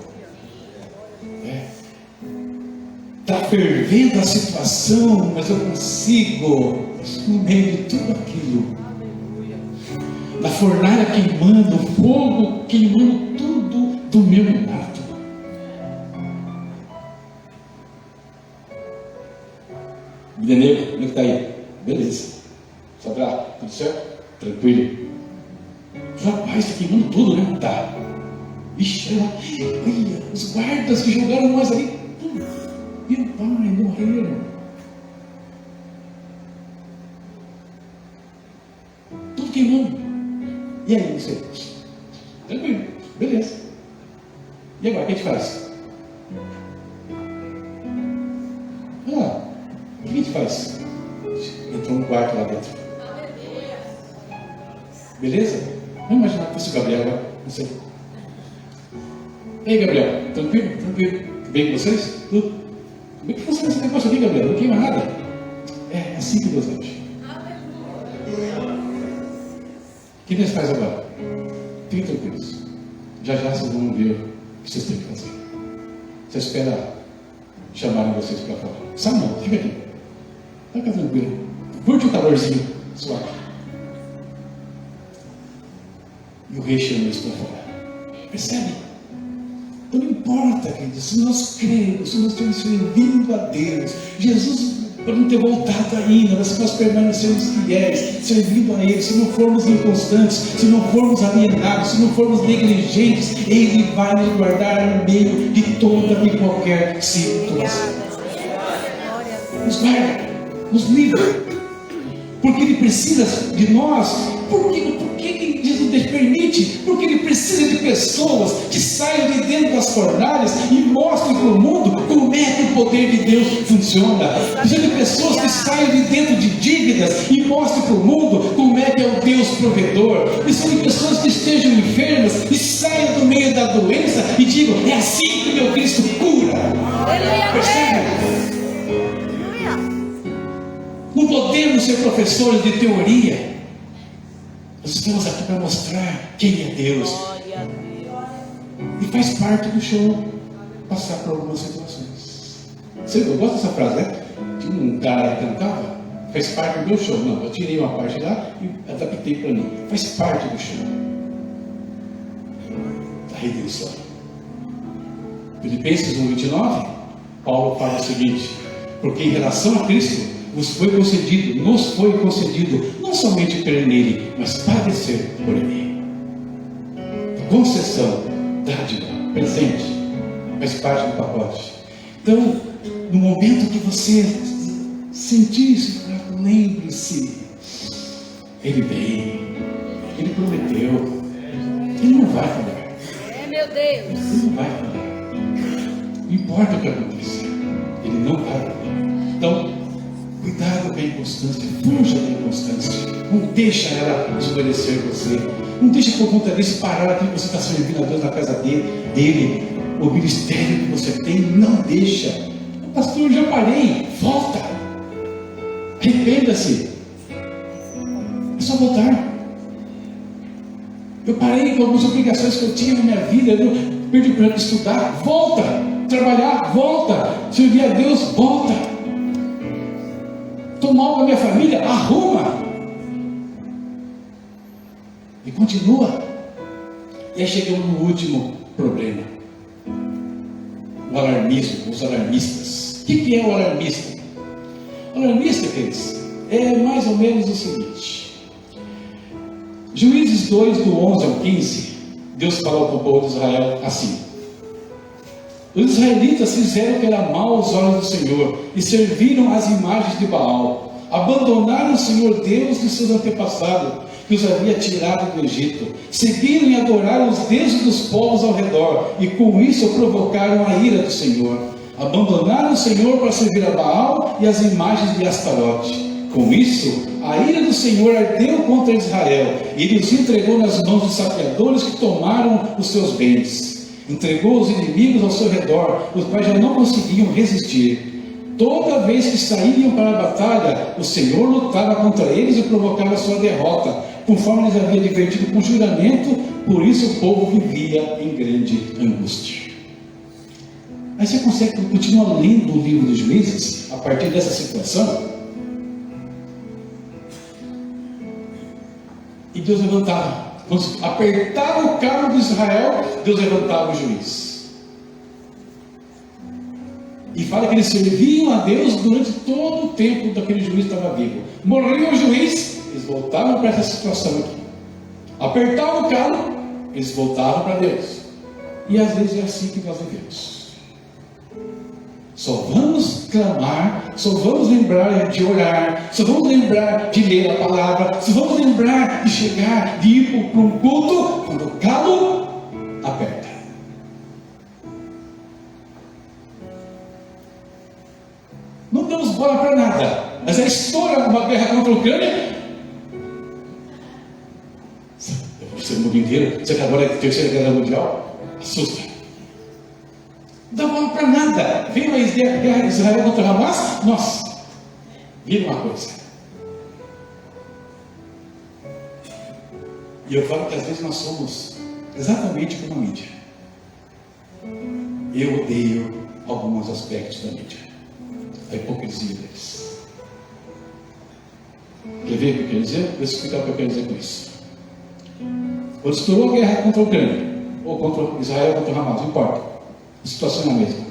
Está fervendo a situação, mas eu consigo, no meio de tudo aquilo, da fornalha queimando, o fogo queimando tudo do meu lado. Vida negra, como é que está aí? Beleza. Só para tudo certo? Tranquilo. Rapaz, está queimando tudo, né? Tá. Ixi, olha, os guardas que jogaram nós ali. Meu pai, morreram. Tudo queimando. E aí, você? Tranquilo, beleza. E agora, o que a gente faz? O que a gente faz? Entrou no quarto lá dentro. Beleza? Vamos imaginar que fosse o Gabriel agora. Não sei. E aí, Gabriel? Tranquilo? Tranquilo? Bem com vocês? Tudo? Como é que funciona esse negócio aqui, Gabriel? Não queima nada? É assim que Deus age. O que Deus faz agora? Fiquem tranquilos. Já já vocês vão ver o que vocês têm que fazer. Você espera chamarem vocês para fora. Sabe não, fica aqui. Fica tranquilo. Curte o calorzinho suave. E o rei chama eles para fora. Percebe? Então não importa, queridos, se nós cremos, se nós estamos servindo a Deus, Jesus pode não ter voltado ainda, mas se nós permanecermos fiéis, servindo a Ele, se não formos inconstantes, se não formos alienados, se não formos negligentes, Ele vai nos guardar no meio de toda e qualquer situação. Nos guarda, nos livra, porque Ele precisa de nós. Por que Jesus permite? Porque Ele precisa de pessoas que saiam de dentro das fornalhas e mostrem para o mundo como é que o poder de Deus funciona. Precisa de pessoas que saiam de dentro de dívidas e mostrem para o mundo como é que é o Deus provedor. Precisa de pessoas que estejam enfermas e saiam do meio da doença e digam: é assim que o meu Cristo cura. Percebe? Não podemos ser professores de teoria. Nós estamos aqui para mostrar quem é Deus. E faz parte do show passar por algumas situações. Eu gosto dessa frase, né? Tinha um cara que cantava: faz parte do meu show. Não, eu tirei uma parte lá e adaptei para mim. Faz parte do show da redenção. Filipenses 1:29, Paulo fala o seguinte: porque em relação a Cristo nos foi concedido não somente crer nele, mas padecer por ele. Concessão, dádiva, presente, faz parte do pacote. Então, no momento que você sentir isso, lembre-se: Ele vem, Ele prometeu, Ele não vai falhar. Meu Deus! Ele não vai falhar. Não importa o que acontecer, Ele não vai falhar. Então, cuidado com a inconstância, fuja da inconstância. Não deixa ela escurecer você. Não deixa por conta disso parar aquilo que você está servindo a Deus na casa dele, o ministério que você tem. Não deixa. Pastor, eu já parei. Volta. Arrependa-se. É só voltar. Eu parei com algumas obrigações que eu tinha na minha vida. Eu perdi para estudar. Volta. Trabalhar. Volta. Servir a Deus. Volta. Estou mal com a minha família, arruma e continua. E aí chegamos no último problema: o alarmismo, os alarmistas. O que é o alarmista? O alarmista, queridos, é mais ou menos o seguinte: Juízes 2, do 11 ao 15, Deus falou para o povo de Israel assim: os israelitas fizeram o que era mal aos olhos do Senhor e serviram as imagens de Baal. Abandonaram o Senhor Deus de seus antepassados, que os havia tirado do Egito. Seguiram e adoraram os deuses dos povos ao redor, e com isso provocaram a ira do Senhor. Abandonaram o Senhor para servir a Baal e as imagens de Astarote. Com isso, a ira do Senhor ardeu contra Israel, e ele os entregou nas mãos dos saqueadores que tomaram os seus bens. Entregou os inimigos ao seu redor, os quais já não conseguiam resistir. Toda vez que saíam para a batalha, o Senhor lutava contra eles e provocava a sua derrota, conforme lhes havia advertido com juramento. Por isso o povo vivia em grande angústia. Aí você consegue continuar lendo o livro dos Juízes a partir dessa situação? E Deus levantava. Quando apertava o cabo de Israel, Deus levantava o juiz. E fala que eles serviam a Deus durante todo o tempo daquele juiz estava vivo. Morreu o juiz, eles voltavam para essa situação aqui. Apertava o cabo, eles voltavam para Deus. E às vezes é assim que nós vivemos. Só vamos clamar, só vamos lembrar de orar, só vamos lembrar de ler a palavra, só vamos lembrar de chegar, de ir para um culto, quando o calo aperta. Não damos bola para nada, mas a estoura uma guerra contra a Ucrânia. Você no mundo inteiro, você acabou da terceira guerra mundial, assusta. Não dá bola para nada. Veio a guerra de Israel contra Hamas, nossa, vira uma coisa. E eu falo que às vezes nós somos exatamente como a mídia. Eu odeio, alguns aspectos da mídia, a hipocrisia deles. Quer ver o que eu quero dizer? Vou explicar o que eu quero dizer com isso. Quando estourou a guerra contra a Ucrânia, ou contra Israel, contra o Hamas, não importa, a situação é a mesma.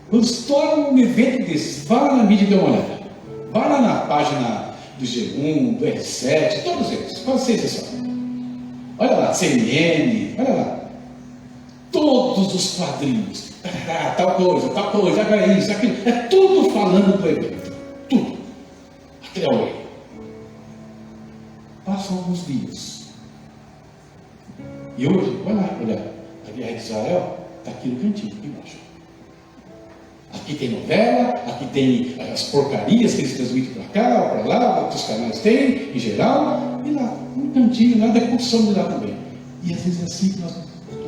Quando estoura um evento desses, vá lá na mídia e dê uma olhada. Vá lá na página do G1, do R7, todos eles, quase 6 exceções. Olha lá, CNN, olha lá. Todos os quadrinhos, tal coisa, agora isso, aquilo, é tudo falando do evento, tudo, até hoje. Passam alguns dias, e hoje, olha lá, a guerra de Israel está aqui no cantinho, aqui embaixo. Aqui tem novela, aqui tem as porcarias que eles transmitem para cá, para lá, outros canais têm, em geral, e lá, no cantinho, lá, daqui a pouco somos lá também. E às vezes é assim que nós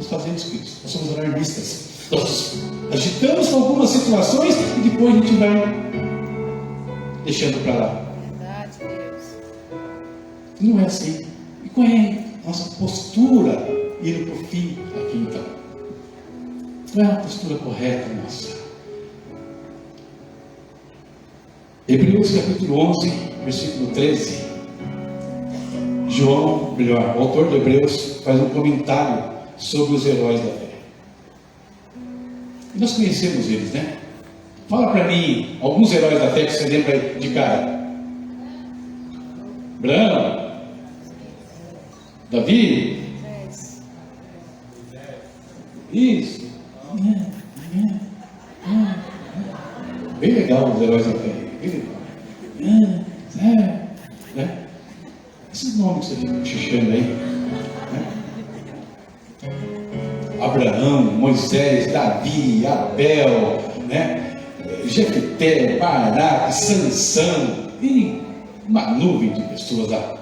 fazemos com isso. Nós somos alarmistas. Nós agitamos algumas situações e depois a gente vai deixando para lá. Verdade, Deus. Não é assim. E qual é a nossa postura indo para o fim aqui então? Qual é a postura correta nossa? Hebreus capítulo 11, versículo 13. João, melhor, o autor de Hebreus, faz um comentário sobre os heróis da fé. E nós conhecemos eles, né? Fala para mim alguns heróis da fé que você lembra de cara. Abraão, Davi, isso, bem legal os heróis da fé, bem legal. Né? Esses nomes que você fica xixando aí, né? Abraão, Moisés, Davi, Abel, né? Jefté, Baraque, Sansão, e uma nuvem de pessoas lá,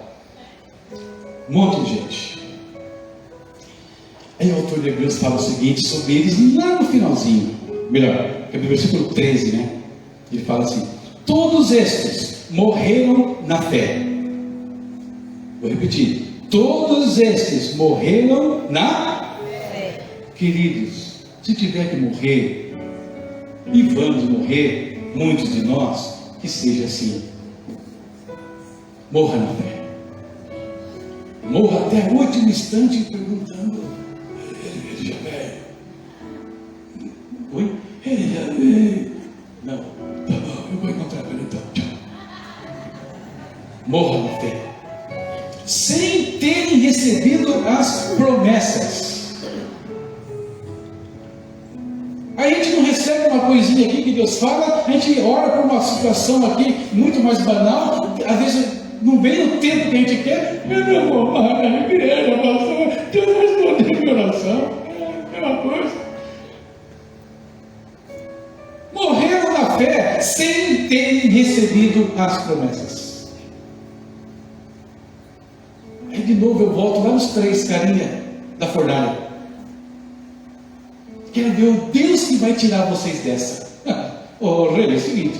um monte de gente. Aí o autor de Hebreus fala o seguinte sobre eles lá no finalzinho, melhor, que é no versículo 13, né? Ele fala assim: todos estes morreram na fé. Vou repetir: todos estes morreram na fé. Queridos, se tiver que morrer, e vamos morrer, muitos de nós, que seja assim. Morra na fé. Morra até o último instante perguntando: ele já veio? Oi? Ele já veio? Não, tá bom, eu vou encontrar ele então. Tchau. Morra na fé, sem terem recebido as promessas. A gente não recebe uma coisinha aqui que Deus fala, a gente ora por uma situação aqui muito mais banal, às vezes não vem no tempo que a gente quer. Eu não vou mais na igreja, pastor, Deus vai responder minha oração. É uma coisa. Morreram na fé sem terem recebido as promessas. Aí de novo eu volto lá nos 3 carinha da fornalha. Quero ver o Deus que vai tirar vocês dessa. Ô rei, é o seguinte: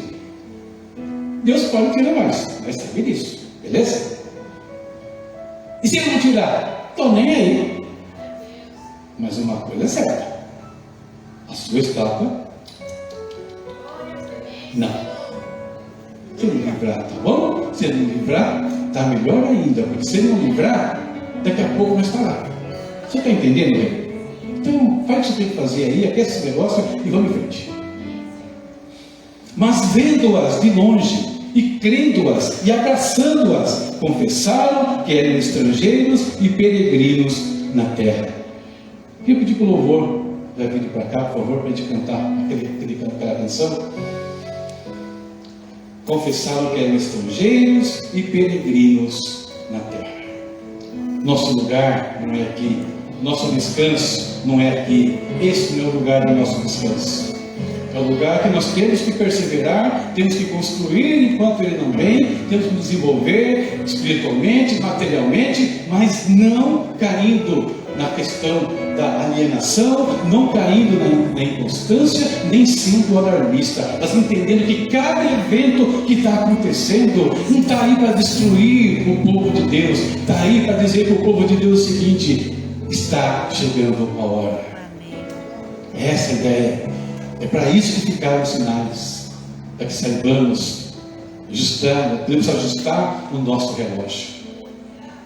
Deus pode tirar mais, mas sabe disso, beleza? E se ele não tirar? Estou nem aí. Mas uma coisa é certa: a sua estátua, não. Se ele livrar, tá bom? Se ele não livrar, tá melhor ainda, porque se ele não livrar, daqui a pouco vai estar lá. Você está entendendo, rei? Então, faz o que você tem que fazer aí, aquece esse negócio e vamos em frente. Mas vendo-as de longe, e crendo-as, e abraçando-as, confessaram que eram estrangeiros e peregrinos na terra. Queria pedir para o louvor, vai vir para cá, por favor, para a gente cantar aquela canção. Confessaram que eram estrangeiros e peregrinos na terra. Nosso lugar não é aqui. Nosso descanso não é aqui. Esse não é o lugar do nosso descanso. É o lugar que nós temos que perseverar, temos que construir enquanto ele não vem, temos que nos desenvolver espiritualmente, materialmente, mas não caindo na questão da alienação, não caindo na inconstância, nem sendo alarmista, mas entendendo que cada evento que está acontecendo não está aí para destruir o povo de Deus, está aí para dizer para o povo de Deus o seguinte: está chegando a hora. Essa é a ideia. É para isso que ficaram os sinais, para que saibamos podemos ajustar o nosso relógio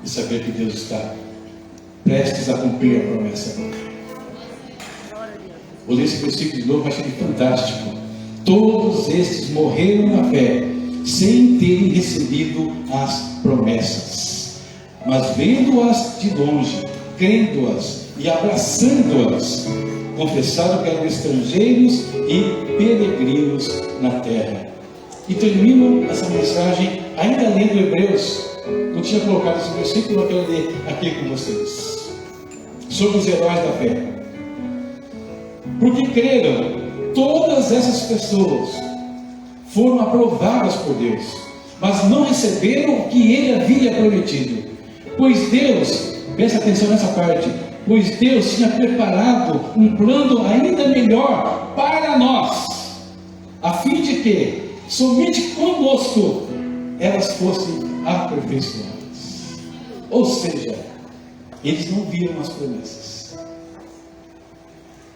e saber que Deus está prestes a cumprir a promessa. Vou ler esse versículo de novo, achei fantástico. Todos estes morreram na fé, sem terem recebido as promessas, mas vendo-as de longe, crendo-as e abraçando-as, confessaram que eram estrangeiros e peregrinos na terra. E termino essa mensagem ainda lendo Hebreus. Não tinha colocado esse versículo, eu quero ler aqui com vocês, sobre os heróis da fé. Porque creram, todas essas pessoas foram aprovadas por Deus, mas não receberam o que Ele havia prometido. Pois Deus, presta atenção nessa parte, pois Deus tinha preparado um plano ainda melhor para nós, a fim de que somente conosco elas fossem aperfeiçoadas. Ou seja, eles não viram as promessas,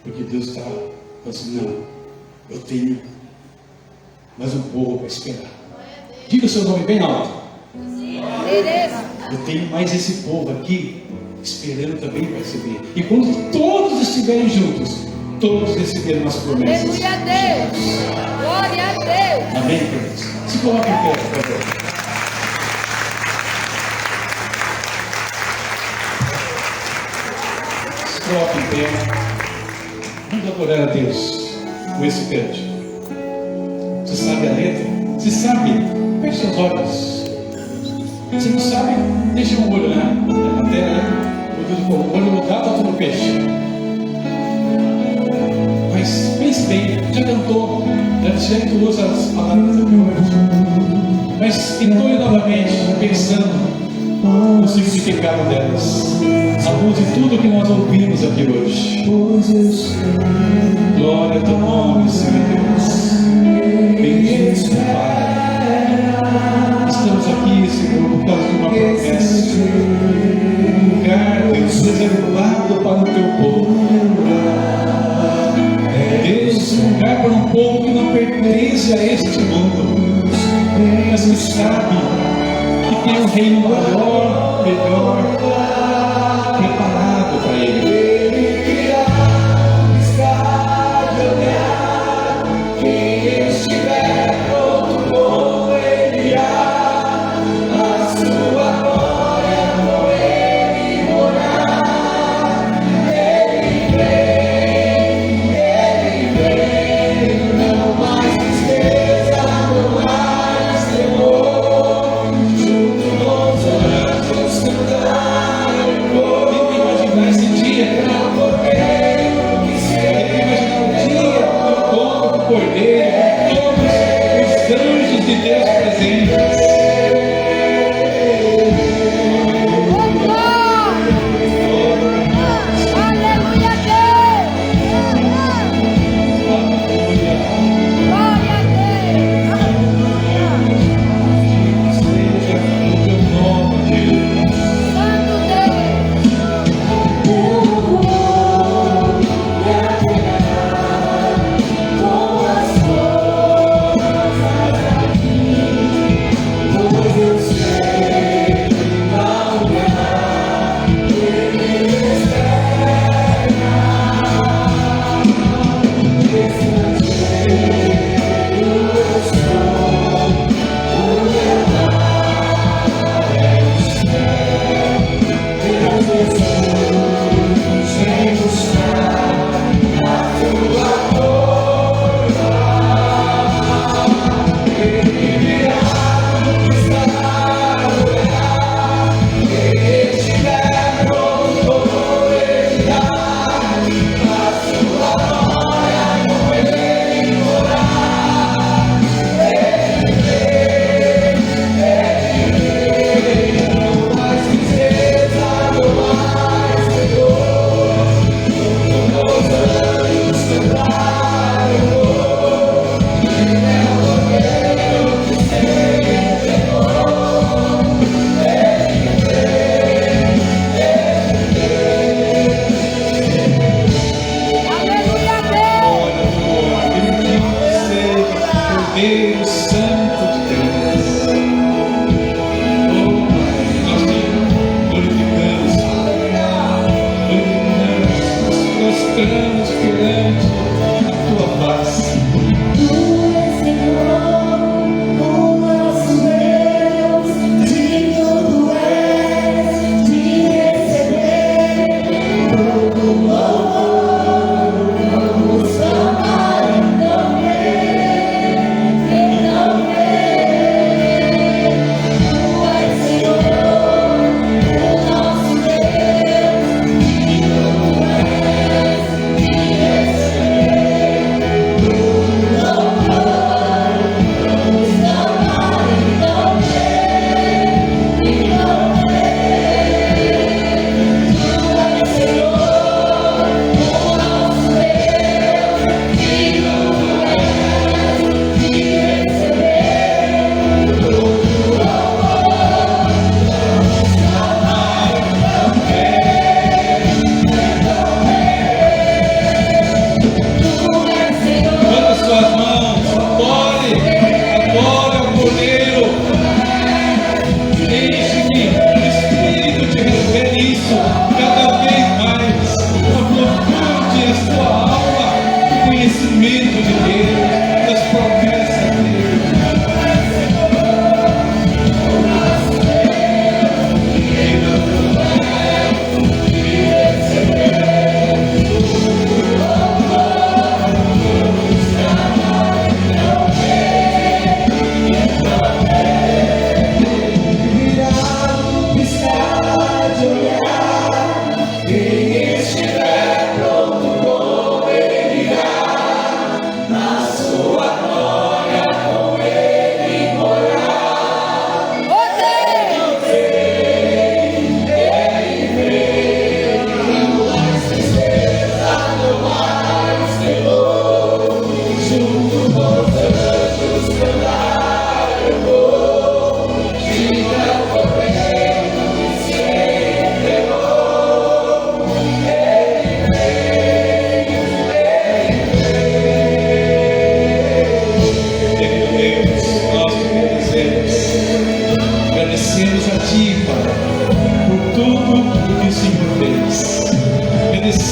porque Deus estava falando assim: não, eu tenho mais um povo para esperar. Diga o seu nome bem alto. Eu tenho mais esse povo aqui esperando também para receber. E quando todos estiverem juntos, todos receberão as promessas. Aleluia a Deus. Glória a Deus. Amém, queridos? Se coloque em pé, por favor. Se coloque em pé. Vamos adorar a Deus com esse cântico. Você sabe a letra? Se sabe, feche seus olhos. Se não sabe, deixa um olho na tela, né? O olho no gato, outro no peixe. Mas pense bem, já cantou, já entoou as palavras aqui hoje. Mas entoe novamente, pensando no significado delas, à luz de tudo que nós ouvimos aqui hoje. Glória ao teu nome, Senhor Deus. Bendito Pai. Estamos aqui, Senhor, por causa de uma promessa. Um lugar, Deus, reservado para o teu povo. Deus, um lugar para um povo que não pertence a este mundo, mas que sabe que tem um reino maior, melhor, preparado para ele.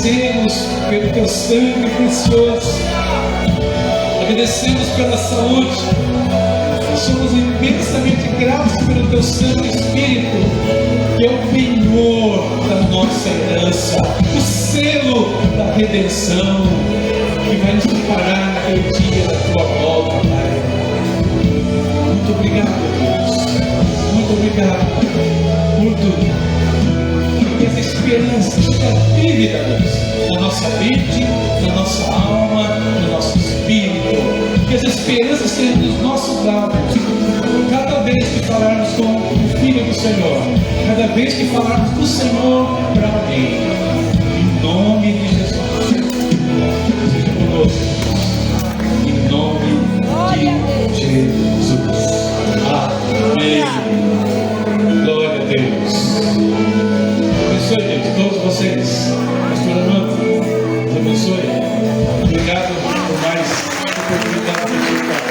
Agradecemos pelo teu sangue precioso. Agradecemos pela saúde. Somos imensamente gratos pelo teu Santo Espírito, que é o penhor da nossa herança, o selo da redenção, que vai nos preparar naquele dia da tua volta, Pai. Muito obrigado, Deus. Muito obrigado, Pai, por tudo. Que essa esperança seja vívida, Deus, na nossa mente, na nossa alma, no nosso espírito. Que essa esperança esteja nos nossos lábios. Cada vez que falarmos com o Filho do Senhor, cada vez que falarmos do Senhor para alguém, em nome de Jesus, seja conosco, em nome de Jesus. Amém. Glória a Deus. Abençoe, gente, todos vocês. Pastor Amanda, Deus abençoe. Obrigado por mais oportunidade de